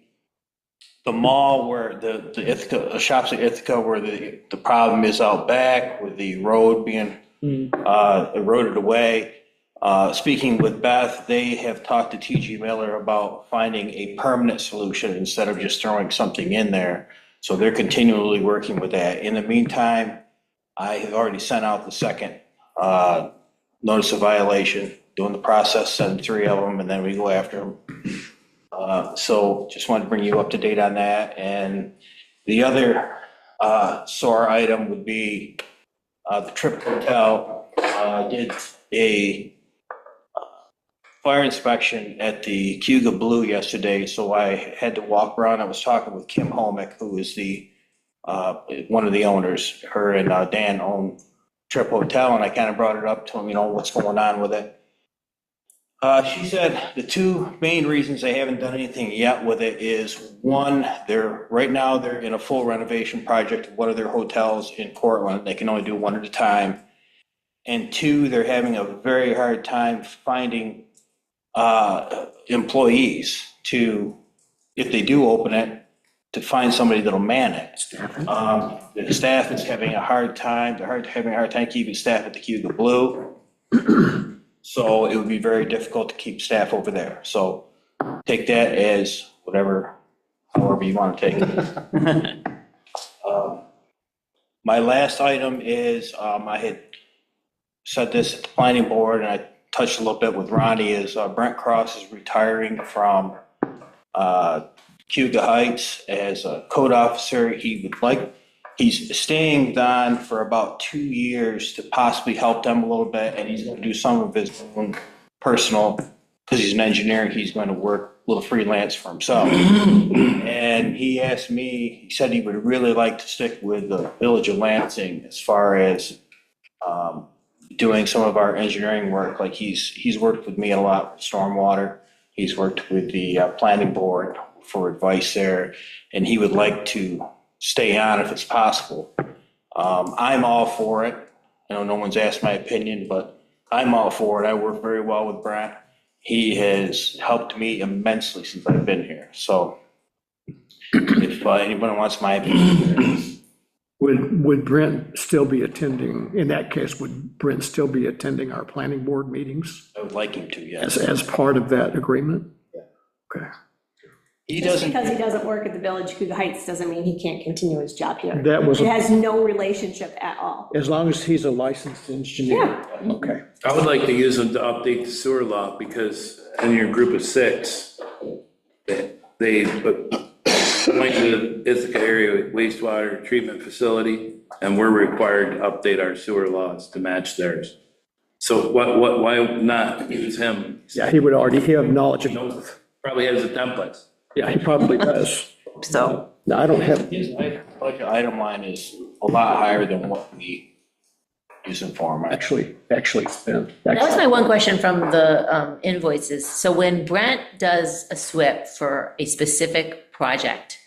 mall where the Ithaca, shops at Ithaca where the problem is out back with the road being eroded away. Speaking with Beth, they have talked to TG Miller about finding a permanent solution instead of just throwing something in there. So they're continually working with that. In the meantime, I have already sent out the second notice of violation, doing the process, send 3 of them, and then we go after them. So just wanted to bring you up to date on that. And the other sore item would be the Trip Hotel did a fire inspection at the Cuga Blue yesterday, so I had to walk around. I was talking with Kim Homick, who is the one of the owners. Her and Dan own Trip Hotel, and I kind of brought it up to him, what's going on with it. She said the 2 main reasons they haven't done anything yet with it is, one, right now they're in a full renovation project of one of their hotels in Cortland. They can only do one at a time. And 2, they're having a very hard time finding employees to, if they do open it, to find somebody that'll man it. The staff is having a hard time. They're having a hard time keeping staff at the Cuga Blue. So it would be very difficult to keep staff over there. So take that as whatever, however you want to take it. My last item is, I had said this at the planning board, and I touched a little bit with Ronnie, is Brent Cross is retiring from Cuga Heights as a code officer. He's staying on for about 2 years to possibly help them a little bit, and he's going to do some of his own personal, because he's an engineer, he's going to work a little freelance for himself. And he asked me, he said he would really like to stick with the Village of Lansing as far as doing some of our engineering work. Like he's worked with me a lot with stormwater. He's worked with the planning board for advice there, and he would like to stay on if it's possible. I'm all for it. I know no one's asked my opinion, but I'm all for it. I work very well with Brent. He has helped me immensely since I've been here. So if anybody wants my opinion. Would Brent still be attending, in that case, would Brent still be attending our planning board meetings I would like him to, yes. as part of that agreement? Okay. He Just doesn't. because he doesn't work at the Village Cuga Heights doesn't mean he can't continue his job here. That was, It has no relationship at all. as long as he's a licensed engineer. Yeah. Okay. I would like to use them to update the sewer law, because in your group of 6, they went to the Ithaca area wastewater treatment facility, and we're required to update our sewer laws to match theirs. So why not use him? Yeah, he would already have knowledge of both. Probably has the templates. Yeah, he probably does. So, No, I don't have, His budget item line is a lot higher than what we use in form. actually spent. That was my one question from the invoices. So when Brent does a SWIP for a specific project,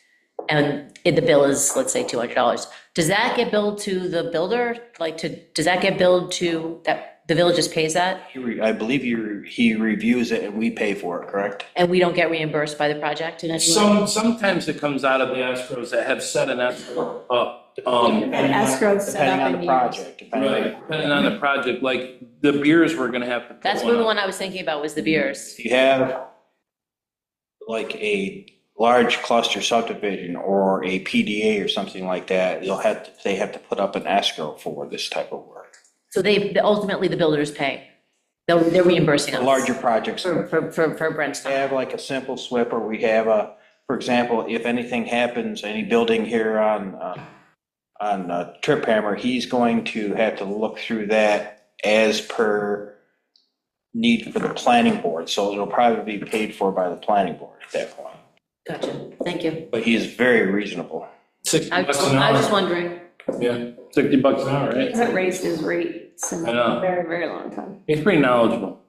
and the bill is, let's say, $200, does that get billed to the builder? Does that get billed to The village just pays that, I believe he reviews it and we pay for it, correct? and we don't get reimbursed by the project in any way? Sometimes it comes out of the escrows that have set an escrow up. And escrow set Depending up on in the years. project, depending on. Right, depending on the project, like the beers we're gonna have to. put That's one the up. one I was thinking about, was the beers. If you have like a large cluster subdivision or a PDA or something like that, they have to put up an escrow for this type of work. So ultimately, the builders pay. They're reimbursing us. The larger projects. For Brent's We time. have like a simple SWIP, or we have for example, if anything happens, any building here on Trip Hammer, he's going to have to look through that as per need for the planning board. So it'll probably be paid for by the planning board at that point. Gotcha, thank you. But he is very reasonable. 60 I bucks was an hour. just wondering. Yeah, $60 an hour, He right? hasn't raised his rates in I know. a very, very long time. He's pretty knowledgeable.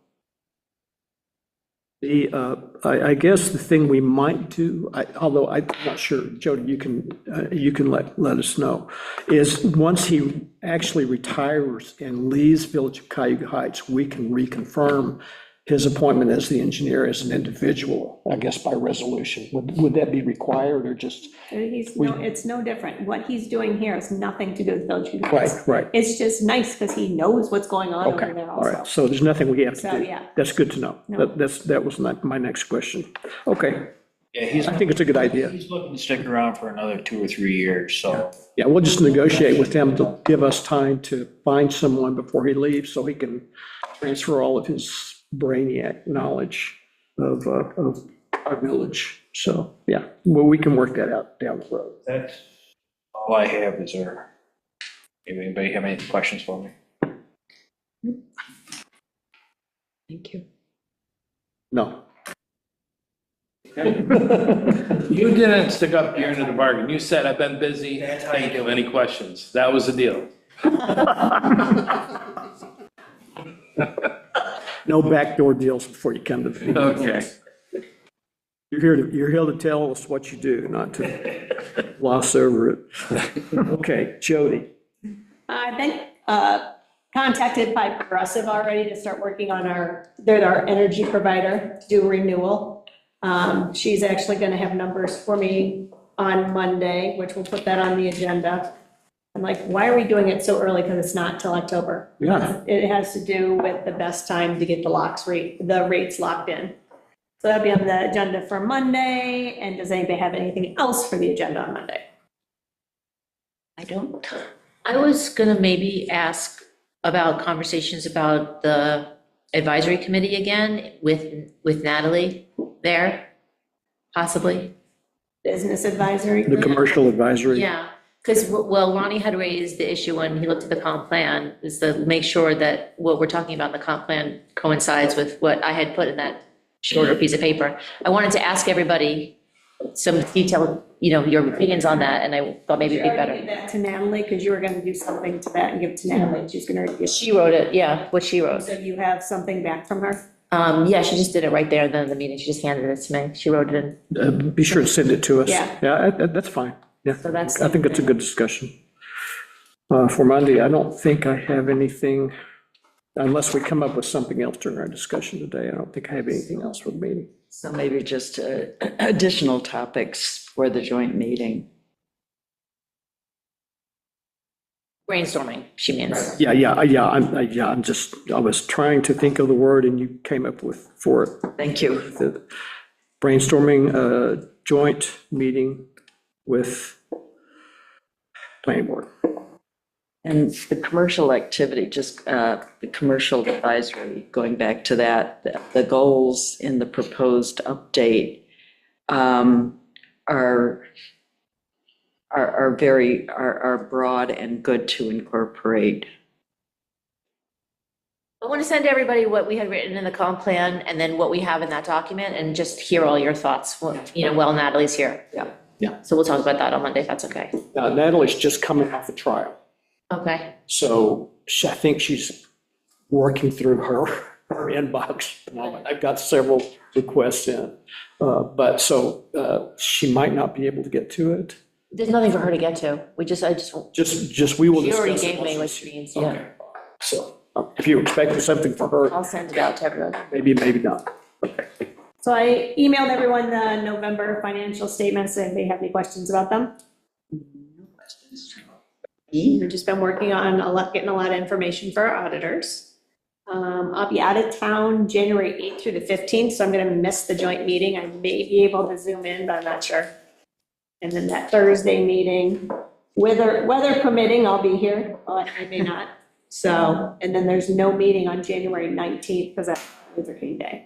I guess the thing we might do, although I'm not sure, Jody, you can let us know, is once he actually retires and leaves Village of Cayuga Heights, we can reconfirm his appointment as the engineer as an individual, I guess by resolution. Would that be required or just? It's no different. What he's doing here has nothing to do with Village of Heights. Right. It's just nice because he knows what's going on Okay, over there all right. also. So there's nothing we have to So, do. yeah. That's good to know. No. That was my next question. Okay, Yeah, I think it's a good idea. He's looking to stick around for another 2 or 3 years, so. Yeah, we'll just negotiate with him to give us time to find someone before he leaves so he can transfer all of his brainiac knowledge of our village. So, yeah, well, we can work that out down the road. That's all I have. Is there, anybody have any questions for me? Thank you. No. You didn't stick up your end of the bargain. You said, I've been busy. Thank you. Any questions? That was the deal. No backdoor deals before you come to the meeting. Okay. You're here to tell us what you do, not to gloss over it. Okay, Jody. I've been contacted by Progressive already to start working on they're our energy provider, to do renewal. She's actually going to have numbers for me on Monday, which we'll put that on the agenda. I'm like, why are we doing it so early? Because it's not till October. Yeah. It has to do with the best time to get the rates locked in. So that'll be on the agenda for Monday. And does anybody have anything else for the agenda on Monday? I don't. I was gonna maybe ask about conversations about the advisory committee again with Natalie there, possibly. Business advisory? The commercial advisory. Yeah, because, well, Ronnie had raised the issue when he looked at the comp plan, is to make sure that what we're talking about in the comp plan coincides with what I had put in that shorter piece of paper. I wanted to ask everybody some detailed, your opinions on that, and I thought maybe it'd be Give better. that to Natalie, because you were going to do something to that and give it to Natalie, and she's going to review. She wrote it, yeah, what she wrote. So you have something back from her? Yeah, she just did it right there and then in the meeting, she just handed it to me, she wrote it in. Be sure to send it to us. Yeah. Yeah, that's fine. Yeah, So that's- I think it's a good discussion. For Monday, I don't think I have anything, unless we come up with something else during our discussion today. I don't think I have anything else for the meeting. So maybe just additional topics for the joint meeting. Brainstorming, she means. Yeah, I was trying to think of the word and you came up with for it. Thank you. The brainstorming a joint meeting with planning board. And the commercial activity, just the commercial advisory, going back to that, the goals in the proposed update are broad and good to incorporate. I want to send everybody what we had written in the comp plan and then what we have in that document and just hear all your thoughts, while Natalie's here. Yeah. So we'll talk about that on Monday, if that's okay. Natalie's just coming off a trial. Okay. So I think she's working through her inbox at the moment. I've got several requests in. But she might not be able to get to it. There's nothing for her to get to. We just Just we will she discuss. already it gave me once what we she see. means, Okay. yeah. So, If you're expecting something for her, I'll send it out to everyone. maybe, maybe not. Okay. So I emailed everyone the November financial statements, if they have any questions about them. We've just been working on getting a lot of information for our auditors. I'll be out of town January 8th through the 15th, so I'm gonna miss the joint meeting. I may be able to zoom in, but I'm not sure. And then that Thursday meeting, weather permitting, I'll be here, but I may not. So, and then there's no meeting on January 19th because that's Luther King Day.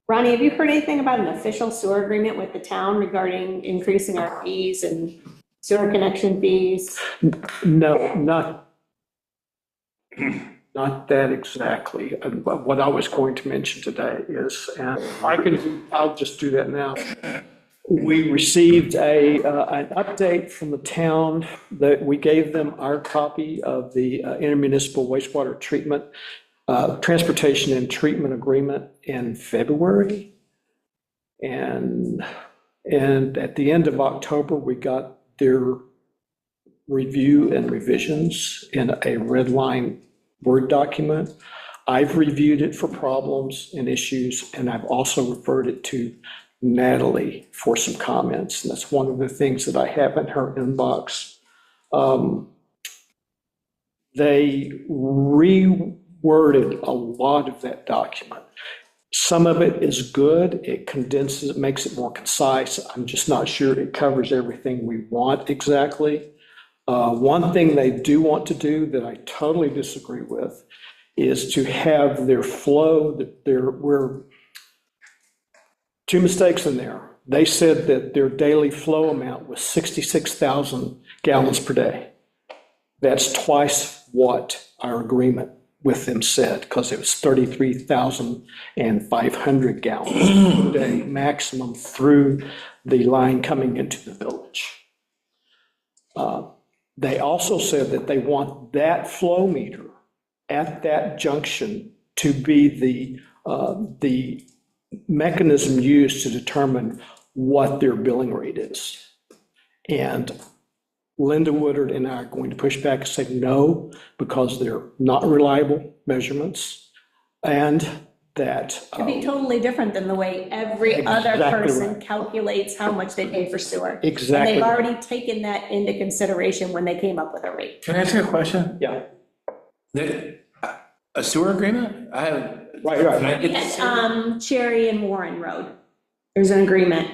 Ronnie, have you heard anything about an official sewer agreement with the town regarding increasing our fees and sewer connection fees? No, not that exactly. What I was going to mention today is, and I'll just do that now. We received an update from the town that we gave them our copy of the intermunicipal wastewater treatment, transportation and treatment agreement in February. And at the end of October, we got their review and revisions in a red line Word document. I've reviewed it for problems and issues, and I've also referred it to Natalie for some comments. And that's one of the things that I have in her inbox. They reworded a lot of that document. Some of it is good. It condenses, it makes it more concise. I'm just not sure it covers everything we want exactly. One thing they do want to do that I totally disagree with is to have their flow, that there were two mistakes in there. They said that their daily flow amount was 66,000 gallons per day. That's twice what our agreement with them said, because it was 33,500 gallons per day maximum through the line coming into the village. They also said that they want that flow meter at that junction to be the mechanism used to determine what their billing rate is. And Linda Woodard and I are going to push back and say no, because they're not reliable measurements, and that. Could be totally different than the way every other Exactly person right. calculates how much they pay for sewer. Exactly. And they've already taken that into consideration when they came up with a rate. Can I ask you a question? Yeah, A sewer agreement? I have. right. Can I get this? Cherry and Warren Road, there's an agreement.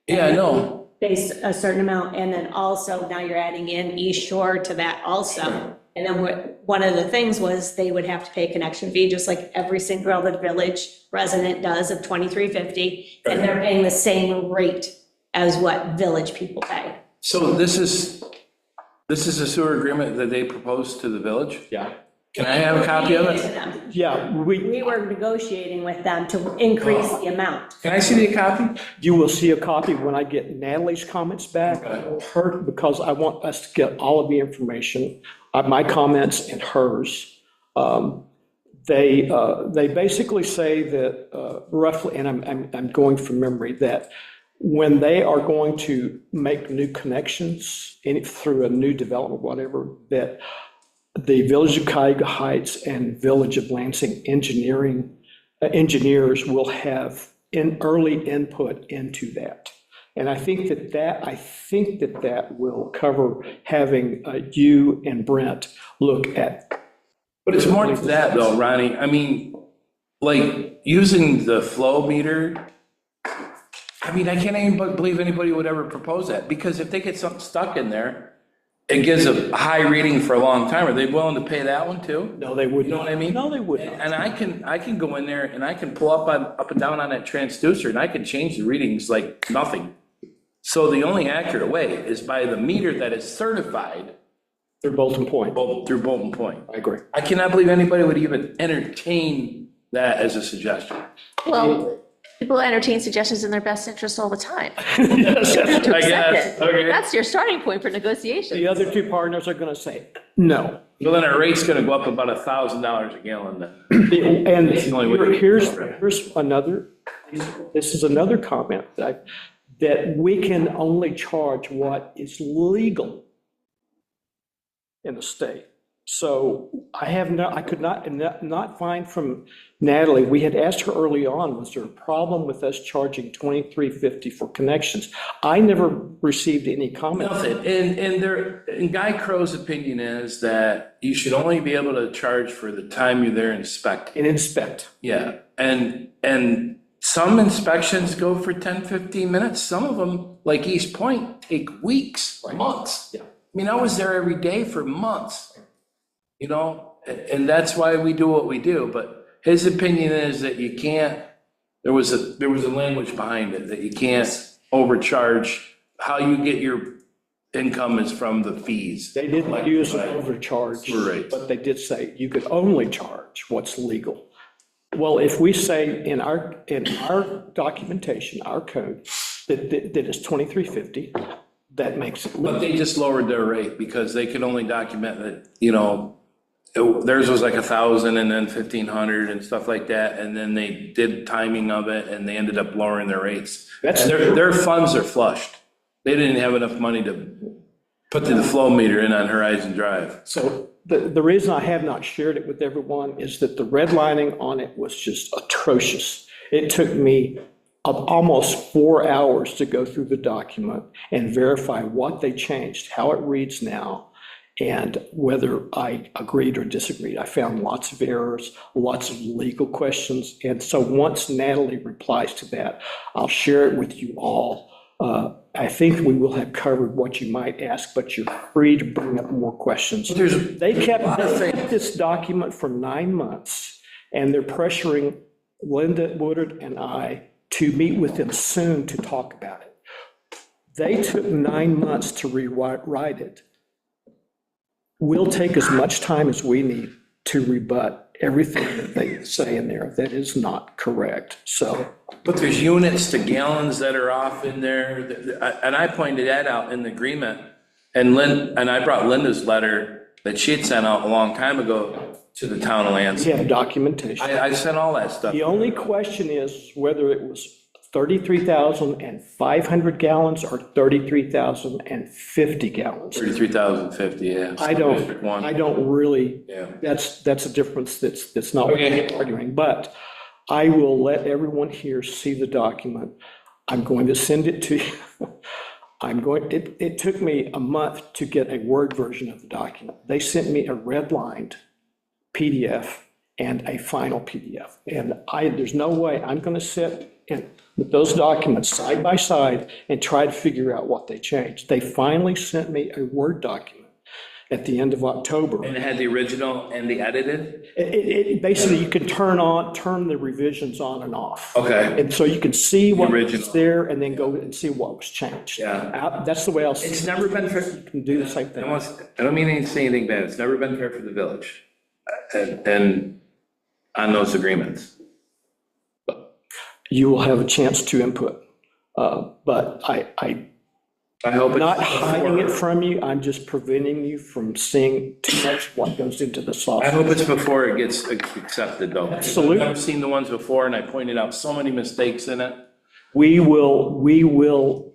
Yeah, I know. Based a certain amount, and then also now you're adding in East Shore to that also. And then one of the things was they would have to pay a connection fee, just like every single other village resident does, of $23.50, and they're paying the same rate as what village people pay. So this is a sewer agreement that they proposed to the village? Yeah. Can I have a copy of it? Yeah, We were negotiating with them to increase the amount. Can I see the copy? you will see a copy when I get Natalie's comments back, because I want us to get all of the information, my comments and hers. They basically say that roughly, and I'm going from memory, that when they are going to make new connections through a new development, whatever, that the Village of Cuyahoga Heights and Village of Lansing engineers will have early input into that. And I think that will cover having you and Brent look at. But it's more than that though, Ronnie. I mean, like using the flow meter, I mean, I can't even believe anybody would ever propose that, because if they get something stuck in there, it gives a high reading for a long time. Are they willing to pay that one too? No, they would You know not. what I mean? No, they would not. And I can go in there and I can pull up and down on that transducer and I can change the readings like nothing. So the only accurate way is by the meter that is certified They're Bolton Point. through Bolton Point. I agree. I cannot believe anybody would even entertain that as a suggestion. Well, people entertain suggestions in their best interest all the time. Yes. To accept guess, it. okay. That's your starting point for negotiation. The other two partners are going to say no. Well, then our rate's gonna go up about $1,000 a gallon then. And That's the only way. here's another, this is another comment that we can only charge what is legal in the state. So I could not find from Natalie, we had asked her early on, was there a problem with us charging $23.50 for connections? I never received any comment. Nothing. And Guy Crow's opinion is that you should only be able to charge for the time you're there inspecting. And inspect. Yeah, and some inspections go for 10, 15 minutes. Some of them, like East Point, take weeks, months. Yeah. I mean, I was there every day for months, you know, and that's why we do what we do. But his opinion is that you can't, there was a language behind it, that you can't overcharge. How you get your income is from the fees. They didn't use an overcharge, Right. but they did say you could only charge what's legal. Well, if we say in our documentation, our code, that is $23.50, that makes it But legal. they just lowered their rate because they could only document that, you know, theirs was like 1,000 and then 1,500 and stuff like that. And then they did timing of it and they ended up lowering their rates. That's- Their funds are flushed. They didn't have enough money to put the flow meter in on Horizon Drive. So the reason I have not shared it with everyone is that the redlining on it was just atrocious. It took me almost 4 hours to go through the document and verify what they changed, how it reads now, and whether I agreed or disagreed. I found lots of errors, lots of legal questions. And so once Natalie replies to that, I'll share it with you all. I think we will have covered what you might ask, but you're free to bring up more questions. They kept this document for 9 months, and they're pressuring Linda Woodard and I to meet with them soon to talk about it. They took 9 months to rewrite it. We'll take as much time as we need to rebut everything that they say in there that is not correct. So, But there's units to gallons that are off in there, and I pointed that out in the agreement. And I brought Linda's letter that she had sent out a long time ago to the town of we Lansing. have documentation. I sent all that stuff. The only question is whether it was 33,500 gallons or 33,050 gallons. 33,050, yeah. I don't really, Yeah. that's a difference that's not what Okay. we're arguing, but I will let everyone here see the document. I'm going to send it to you. It took me a month to get a Word version of the document. They sent me a redlined PDF and a final PDF. And there's no way I'm going to sit with those documents side by side and try to figure out what they changed. They finally sent me a Word document at the end of October. And it had the original and the edited? Basically, you can turn the revisions on and off. Okay. And so you can see what was original. there and then go and see what was changed. Yeah. That's the way I'll see it. It's never been fair. You can do the same thing. I don't mean to say anything bad. It's never been fair for the village. And on those agreements. You will have a chance to input. But I hope it's. not hiding it from you, I'm just preventing you from seeing too much what goes into the I software. hope it's before it gets accepted, though. Absolutely. I've never seen the ones before, and I pointed out so many mistakes in it. We will,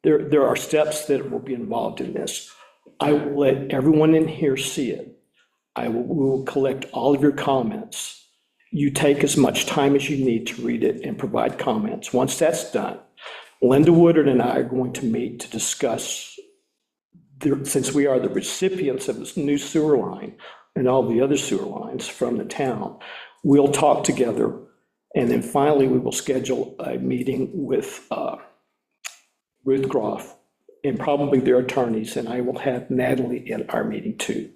there are steps that will be involved in this. I will let everyone in here see it. We will collect all of your comments. You take as much time as you need to read it and provide comments. Once that's done, Linda Woodard and I are going to meet to discuss, since we are the recipients of this new sewer line and all the other sewer lines from the town, we'll talk together. And then finally, we will schedule a meeting with Ruth Groff and probably their attorneys, and I will have Natalie in our meeting too,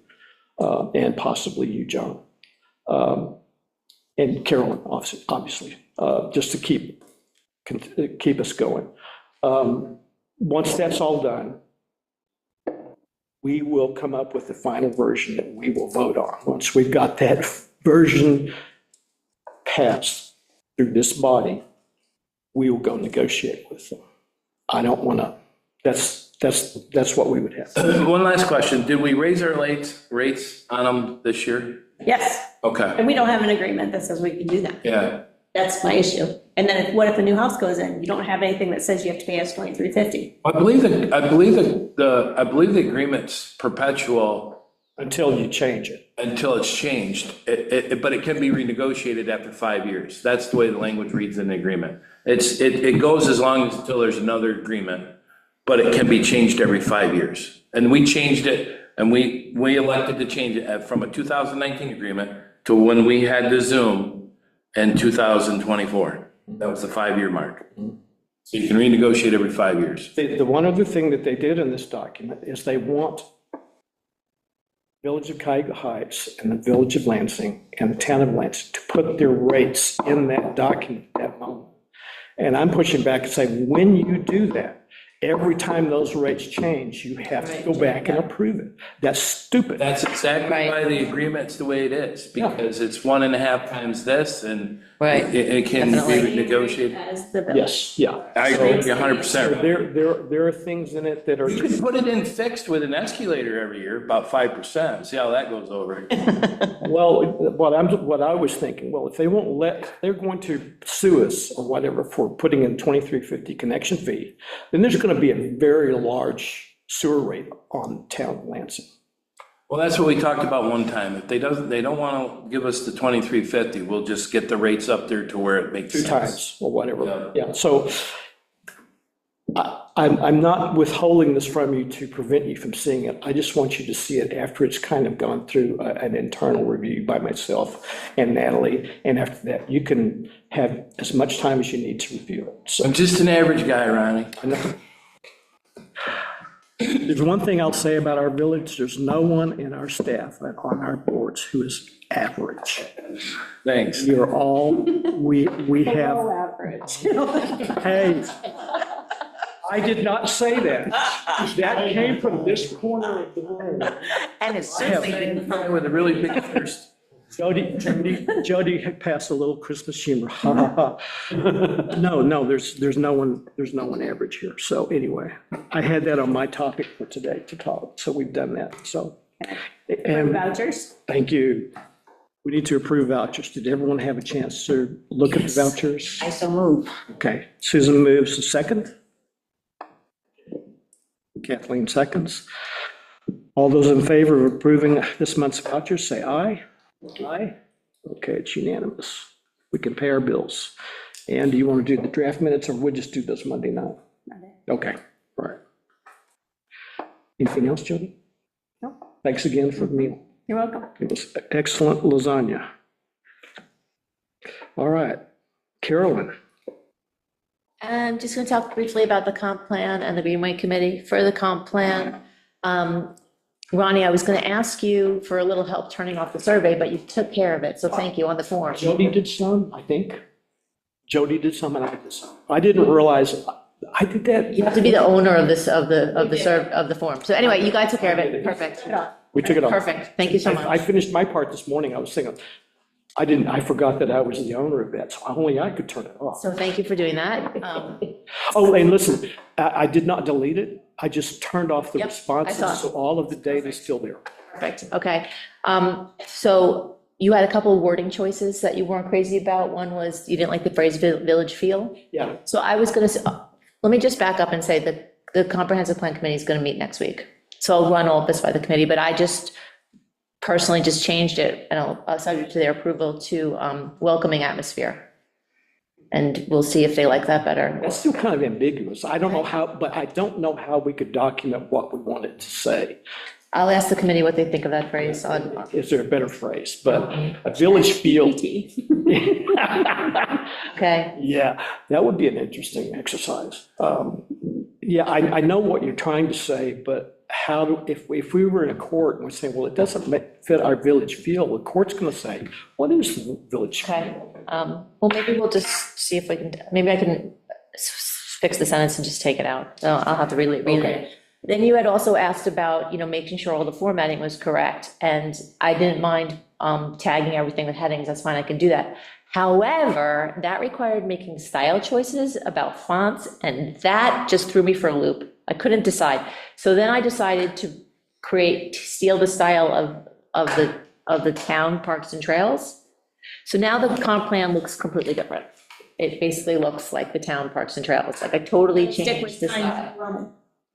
and possibly you, John. And Carolyn, obviously, just to keep us going. Once that's all done, we will come up with the final version that we will vote on. Once we've got that version passed through this body, we will go negotiate with them. I don't want to, that's what we would have. One last question. Did we raise our rates on them this year? Yes, Okay. and we don't have an agreement that says we can do that. Yeah. That's my issue. And then what if a new house goes in? You don't have anything that says you have to pay us $23.50. I believe the agreement's perpetual Until you change it. until it's changed. But it can be renegotiated after 5 years. That's the way the language reads in the agreement. It goes as long as until there's another agreement, but it can be changed every 5 years. And we changed it, and we elected to change it from a 2019 agreement to when we had the Zoom in 2024. That was the 5-year mark. So you can renegotiate every 5 years. The one other thing that they did in this document is they want Village of Cuyahoga Heights and the Village of Lansing and the town of Lansing to put their rates in that document at that moment. And I'm pushing back and saying, when you do that, every time those rates change, you have to go back and approve it. That's stupid. That's exactly why the agreement's the way it is, because it's 1.5 times this, and Right. it can be Definitely. negotiated. As the village. Yes, yeah. I agree with you So 100%. there are things in it that are You just. can put it in fixed with an escalator every year, about 5%, see how that goes over. Well, what I was thinking, well, if they won't if they're going to sue us or whatever for putting in 2350 connection fee, then there's going to be a very large sewer rate on town of Lansing. Well, that's what we talked about one time. If they don't want to give us the 2350, we'll just get the rates up there to where it makes Two sense. times or whatever, yeah, so I'm not withholding this from you to prevent you from seeing it, I just want you to see it after it's kind of gone through an internal review by myself and Natalie, and after that, you can have as much time as you need to review it, so. I'm just an average guy, Ronnie. There's one thing I'll say about our village, there's no one in our staff and on our boards who is average. Thanks. You're all, we have, Below average. hey, I did not say that. That came from this corner of the room. And it's certainly With a really big thirst. Jody had passed a little Christmas humor. Ha, ha, ha. No, there's no one average here. So anyway, I had that on my topic for today to talk, so we've done that, so. And Vouchers? thank you. We need to approve vouchers. Did everyone have a chance to look at the vouchers? I so move. Okay, Susan moves a second. Kathleen seconds. All those in favor of approving this month's vouchers, say aye. Aye. Okay, it's unanimous. We can pay our bills. And do you want to do the draft minutes, or we'll just do those Monday night? Okay, all right. Anything else, Jody? No. Thanks again for the meal. You're welcome. It was excellent lasagna. All right, Carolyn. I'm just going to talk briefly about the comp plan and the Greenway Committee. For the comp plan, Ronnie, I was going to ask you for a little help turning off the survey, but you took care of it, so thank you on the form. Jody did some, I think. Jody did some, and I did some. I didn't realize, I did that. You have to be the owner of this, of the form. So anyway, you guys took care of it. Perfect. We took it off. Perfect. Thank you so I much. finished my part this morning. I was thinking, I forgot that I was the owner of that, so only I could turn it off. So thank you for doing that. Oh, and listen, I did not delete it. I just turned off the Yep, I responses, saw it. so all of the data is still there. Perfect, okay. So you had a couple of wording choices that you weren't crazy about. One was you didn't like the phrase village feel. Yeah, So I was gonna, let me just back up and say that the comprehensive plan committee is gonna meet next week. So I'll run all this by the committee, but I just personally just changed it, and I'll subject to their approval, to welcoming atmosphere. And we'll see if they like that better. that's still kind of ambiguous. I don't know how, but I don't know how we could document what we wanted to say. I'll ask the committee what they think of that phrase on, Is there a better phrase? But a village feel. okay? Yeah, that would be an interesting exercise. Yeah, I know what you're trying to say, but if we were in a court and we're saying, well, it doesn't fit our village feel, the court's going to say, what is the village feel? Okay, well, maybe we'll just see if we can, maybe I can fix the sentence and just take it out. So I'll have to read it. Okay. Then you had also asked about, making sure all the formatting was correct, and I didn't mind tagging everything with headings, that's fine, I can do that. However, that required making style choices about fonts, and that just threw me for a loop. I couldn't decide. So then I decided to steal the style of the town parks and trails. So now the comp plan looks completely different. It basically looks like the town parks and trails, like I totally Stick changed with the Times style. New Roman.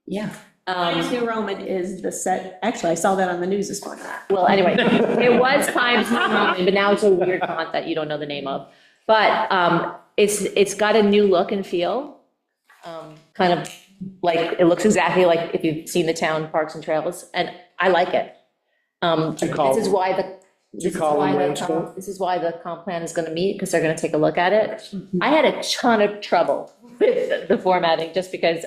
Yeah, Times New Roman is the set, actually, I saw that on the news this morning. Well, anyway, it was Times New Roman, but now it's a weird font that you don't know the name of. But it's got a new look and feel, kind of like, it looks exactly like if you've seen the town parks and trails, and I like it. call- This is why the, you call them landscape? this is why the comp plan is gonna meet, because they're gonna take a look at it. I had a ton of trouble with the formatting, just because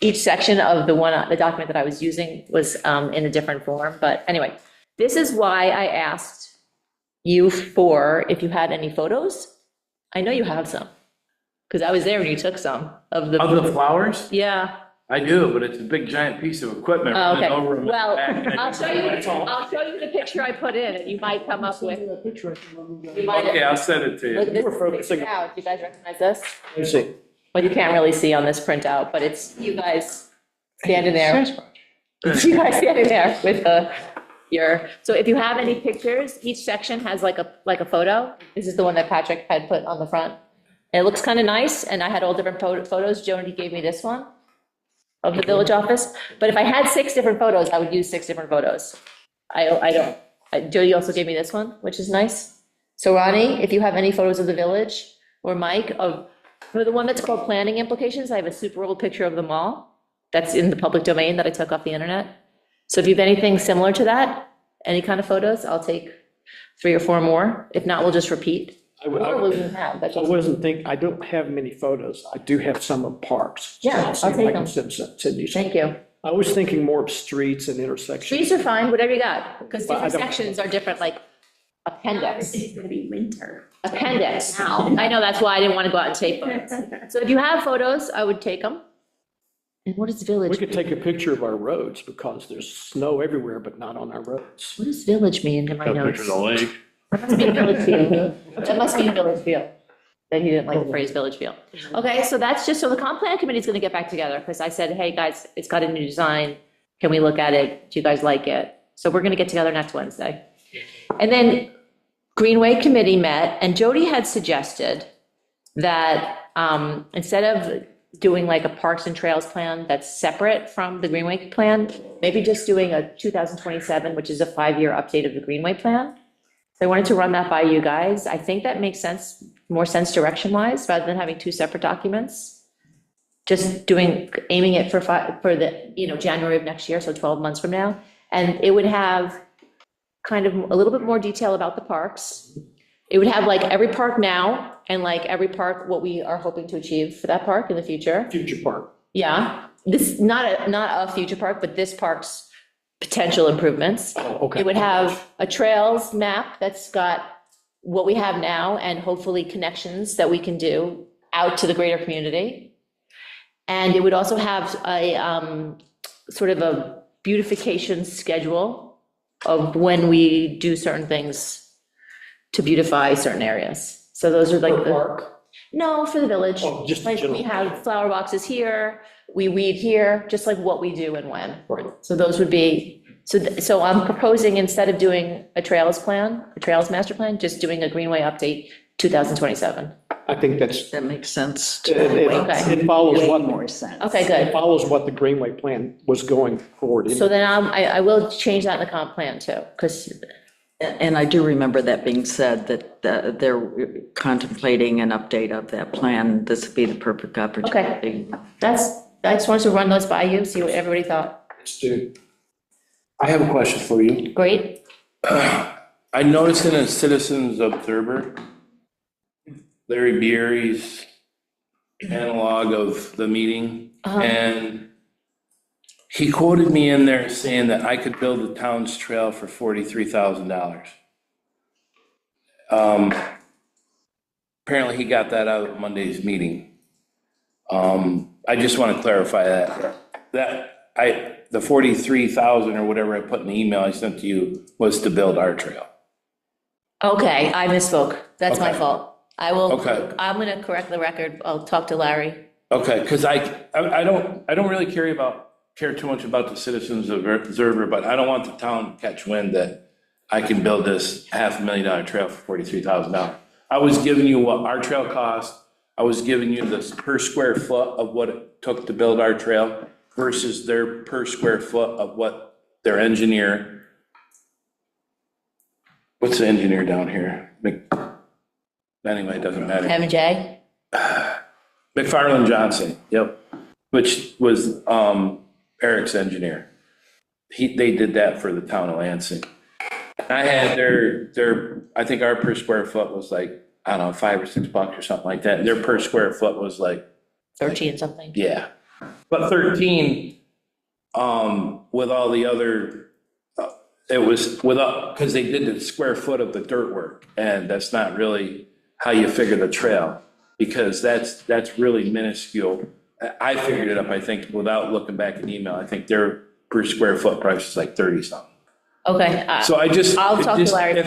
each section of the document that I was using was in a different form, but anyway, this is why I asked you for, if you had any photos. I know you have some, because I was there when you took some of the. Of the flowers? Yeah. I do, but it's a big giant piece of equipment Oh, running okay. over them. Well, I'll show you the picture I put in, and you might come up with. You might- Okay, I'll send it to Look you. at this We're focusing- printout. Do you guys recognize this? Let's see. Well, you can't really see on this printout, but it's you guys standing there. You guys standing there with so if you have any pictures, each section has like a photo. This is the one that Patrick had put on the front. And it looks kind of nice, and I had all different photos. Jody gave me this one of the village office. But if I had 6 different photos, I would use 6 different photos. I don't. Jody also gave me this one, which is nice. So Ronnie, if you have any photos of the village, or Mike, for the one that's called planning implications, I have a super old picture of them all. That's in the public domain that I took off the internet. So if you have anything similar to that, any kind of photos, I'll take 3 or 4 more. If not, we'll just repeat. Or we'll even have, that's I just. wasn't I don't have many photos. I do have some of parks. So Yeah, see I'll if take I can them. send you some. Thank you. I was thinking more of streets and intersections. Streets are fine, whatever you got, because But I different don't- sections are different, like appendix. It's gonna be winter. Appendix. Now. I know, that's why I didn't want to go out and take photos. So if you have photos, I would take them. And what is We village? could take a picture of our roads because there's snow everywhere, but not on our roads. What does village mean in my notes? Picture of the lake. That must mean village feel. That must mean village feel. That he didn't like the phrase village feel. Okay, so that's just, so the comp plan committee is gonna get back together, because I said, hey, guys, it's got a new design. Can we look at it? Do you guys like it? So we're gonna get together next Wednesday. And then Greenway Committee met, and Jody had suggested that instead of doing like a Parks and Trails plan that's separate from the Greenway plan, maybe just doing a 2027, which is a 5-year update of the Greenway plan. So I wanted to run that by you guys. I think that makes sense, more sense direction-wise, rather than having 2 separate documents. Just aiming it for the, January of next year, so 12 months from now. And it would have kind of a little bit more detail about the parks. It would have like every park now, and like every park, what we are hoping to achieve for that park in the future. Future park. Yeah, this, not a future park, but this park's potential improvements. Okay. It would have a trails map that's got what we have now, and hopefully connections that we can do out to the greater community. And it would also have a sort of a beautification schedule of when we do certain things to beautify certain areas. So those are like Per the. park? No, for the village. Oh, just in Like, general. we have flower boxes here, we weed here, just like what we do and when. Right. So those would be, so I'm proposing, instead of doing a trails plan, a trails master plan, just doing a Greenway update 2027. I think that's, That makes sense. it follows Way what, more sense. Okay, it good. follows what the Greenway plan was going forward. So then I will change that in the comp plan too, because, And I do remember that being said, that they're contemplating an update of that plan. This would be the perfect opportunity. I just wanted to run those by you, see what everybody thought. I have a question for you. Great. I noticed in a Citizens Observer, Larry Beery's analog of the meeting, and he quoted me in there saying that I could build the town's trail for $43,000. Apparently he got that out of Monday's meeting. I just want to clarify that the 43,000 or whatever I put in the email I sent to you was to build our trail. Okay, I misspoke. That's my Okay. fault. I will, Okay. I'm going to correct the record. I'll talk to Larry. Okay, because I don't really care too much about the Citizens Observer, but I don't want the town to catch wind that I can build this $500,000 trail for $43,000. I was giving you what our trail cost. I was giving you this per square foot of what it took to build our trail. versus their per square foot of what their engineer, what's the engineer down here? Anyway, it doesn't matter. MJ? McFarland Johnson, yep, which was Eric's engineer. They did that for the town of Lansing. I had I think our per square foot was like, I don't know, $5 or $6 or something like that. Their per square foot was like, 13 something. yeah. But 13, with all the other, it was without, because they did the square foot of the dirt work, and that's not really how you figure the trail, because that's really minuscule. I figured it up, I think, without looking back in the email, I think their per square foot price is like 30 something. Okay. So I just. I'll talk to Larry.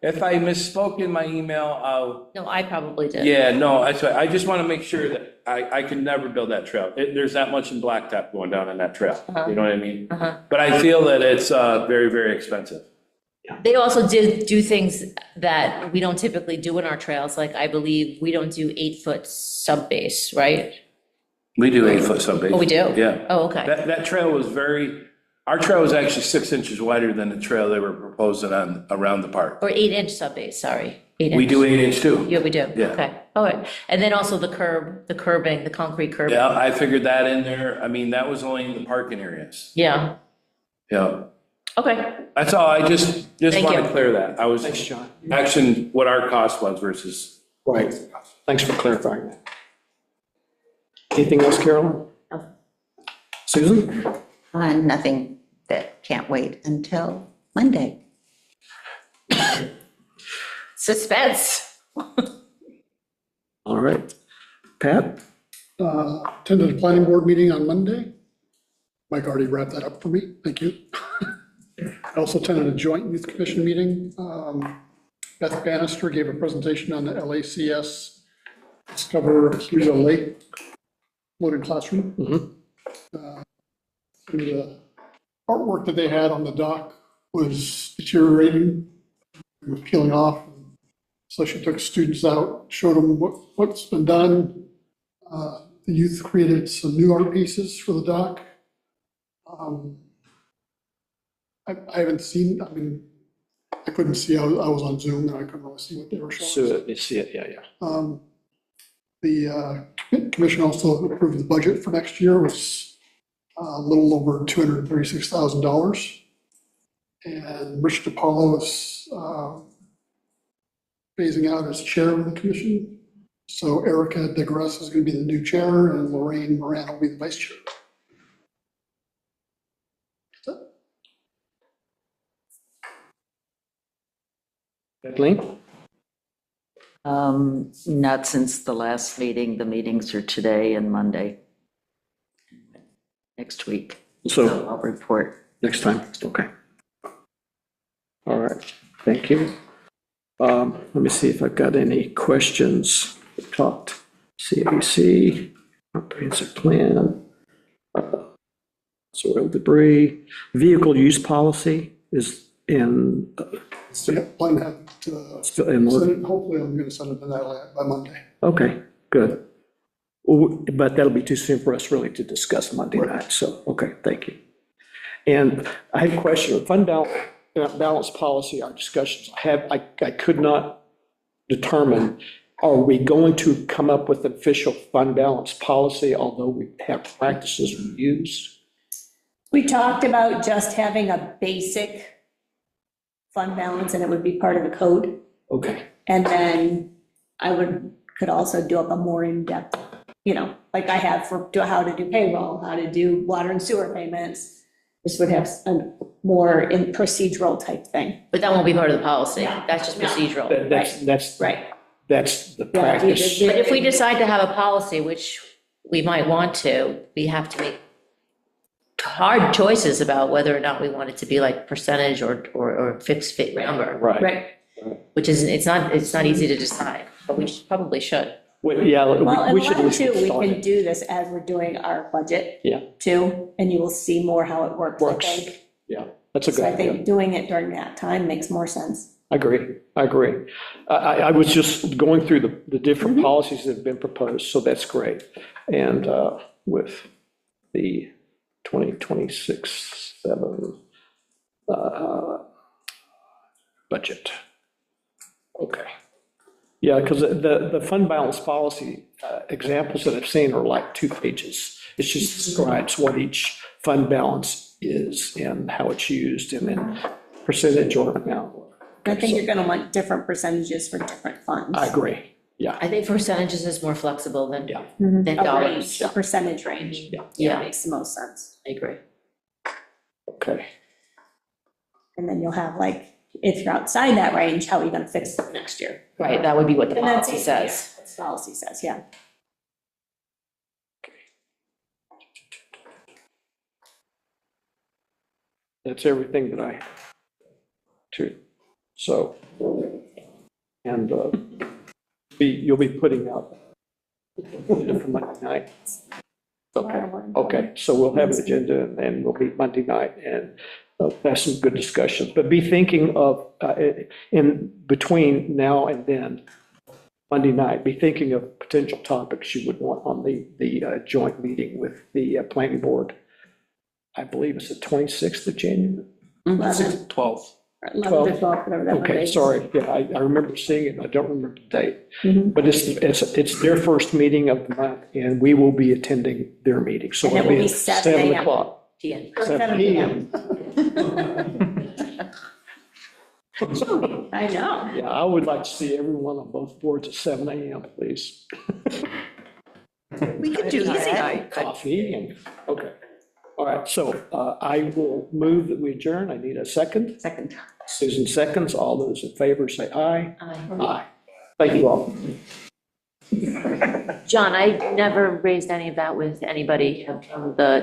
If I misspoke in my email, No, I probably did. yeah, no, I just want to make sure that I can never build that trail. There's that much in blacktop going down in that trail, you know what I mean? But I feel that it's very, very expensive. They also did do things that we don't typically do in our trails, like I believe we don't do 8-foot sub base, right? We do 8-foot sub base. Oh, we do? Yeah. Oh, okay. That trail was our trail was actually 6 inches wider than the trail they were proposing around the park. Or 8-inch sub base, sorry. 8-inch. We do 8-inch too. Yeah, we do. Yeah. Okay, all right. And then also the curbing, the concrete curbing. Yeah, I figured that in there. I mean, that was only in the parking areas. Yeah, Yeah. okay. That's all. I just Thank want you. to clear that. I was Thanks, John. actually what our cost was versus. Right. Thanks for clarifying that. Anything else, Carolyn? No. Susan? Nothing that can't wait until Monday. Suspense. All right. Pat? Attended a planning board meeting on Monday. Mike already wrapped that up for me, thank you. I also attended a joint youth commission meeting. Beth Bannister gave a presentation on the LACS Discover Hugo Lake floating classroom. Some of the artwork that they had on the dock was deteriorating, it was peeling off. So she took students out, showed them what's been done. The youth created some new art pieces for the dock. I haven't seen, I mean, I couldn't see, I was on Zoom and I couldn't really see what they were showing. So you see it, yeah. The commission also approved the budget for next year, was a little over $236,000. And Rich DiPaolo is phasing out as chair of the commission. So Erica DeGrasse is going to be the new chair and Lorraine Moran will be the vice chair. Kathleen? Not since the last meeting. The meetings are today and Monday. Next week. So I'll report. next time, okay. All right, thank you. Let me see if I've got any questions. We talked CAC, comprehensive plan, soil debris, vehicle use policy is in. So yeah, plan to have to Still in send order. it, hopefully I'm going to send it to that by Monday. Okay, good. But that'll be too soon for us really to discuss Monday night, so, okay, thank you. And I have a question, fund balance policy, our discussions, I could not determine, are we going to come up with an official fund balance policy, although we have practices we use? We talked about just having a basic fund balance and it would be part of the code. Okay, And then could also do up a more in-depth, like I have for how to do payroll, how to do water and sewer payments. This would have a more in procedural type thing. But that won't be part of the policy. That's just procedural. that's Right. that's the practice. But if we decide to have a policy, which we might want to, we have to make hard choices about whether or not we want it to be like percentage or fixed fit number, Right. Right. which is, it's not easy to decide, but we probably should. Yeah, Well, and we should at one least too, get we started. can do this as we're doing our budget. Yeah. Too, and you will see more how it works, I Works. think. Yeah, that's a good So I idea. think doing it during that time makes more sense. I agree. I was just going through the different policies that have been proposed, so that's great. And with the 2026-7 budget. Okay. Yeah, because the fund balance policy examples that I've seen are like 2 pages. It just describes what each fund balance is and how it's used, and then percentage or amount. I think you're gonna want different percentages for different funds. I agree, yeah. I think percentages is more flexible than, Yeah. than A range, dollars. a percentage range. Yeah, Makes the most sense. I agree. Okay, And then you'll have like, if you're outside that range, how are you gonna fix it next year? Right, that would be what the And that's policy it, says. yeah, that's what policy says, yeah. that's everything that I, to, so, and you'll be putting out for Monday night. Okay, okay, so we'll have an agenda, and then we'll meet Monday night and have some good discussions. But be thinking of, in between now and then, Monday night, be thinking of potential topics you would want on the joint meeting with the planning board. I believe it's the 26th of January. 11, 12th. 11 to 12, whatever that one Okay, is. sorry, yeah, I remember seeing it, I don't remember the date. Mhm. But it's their first meeting of the month, and we will be attending their meeting, so And it it'll will be be at 7 7 a.m. o'clock. PM. 7 p.m. I know. Yeah, I would like to see everyone on both boards at 7 a.m., please. We could do that. Coffee and, okay. All right, so I will move that we adjourn. I need a second. Second. Susan seconds. All those in favor say aye. Aye. Aye. Thank you all. John, I never raised any of that with anybody from the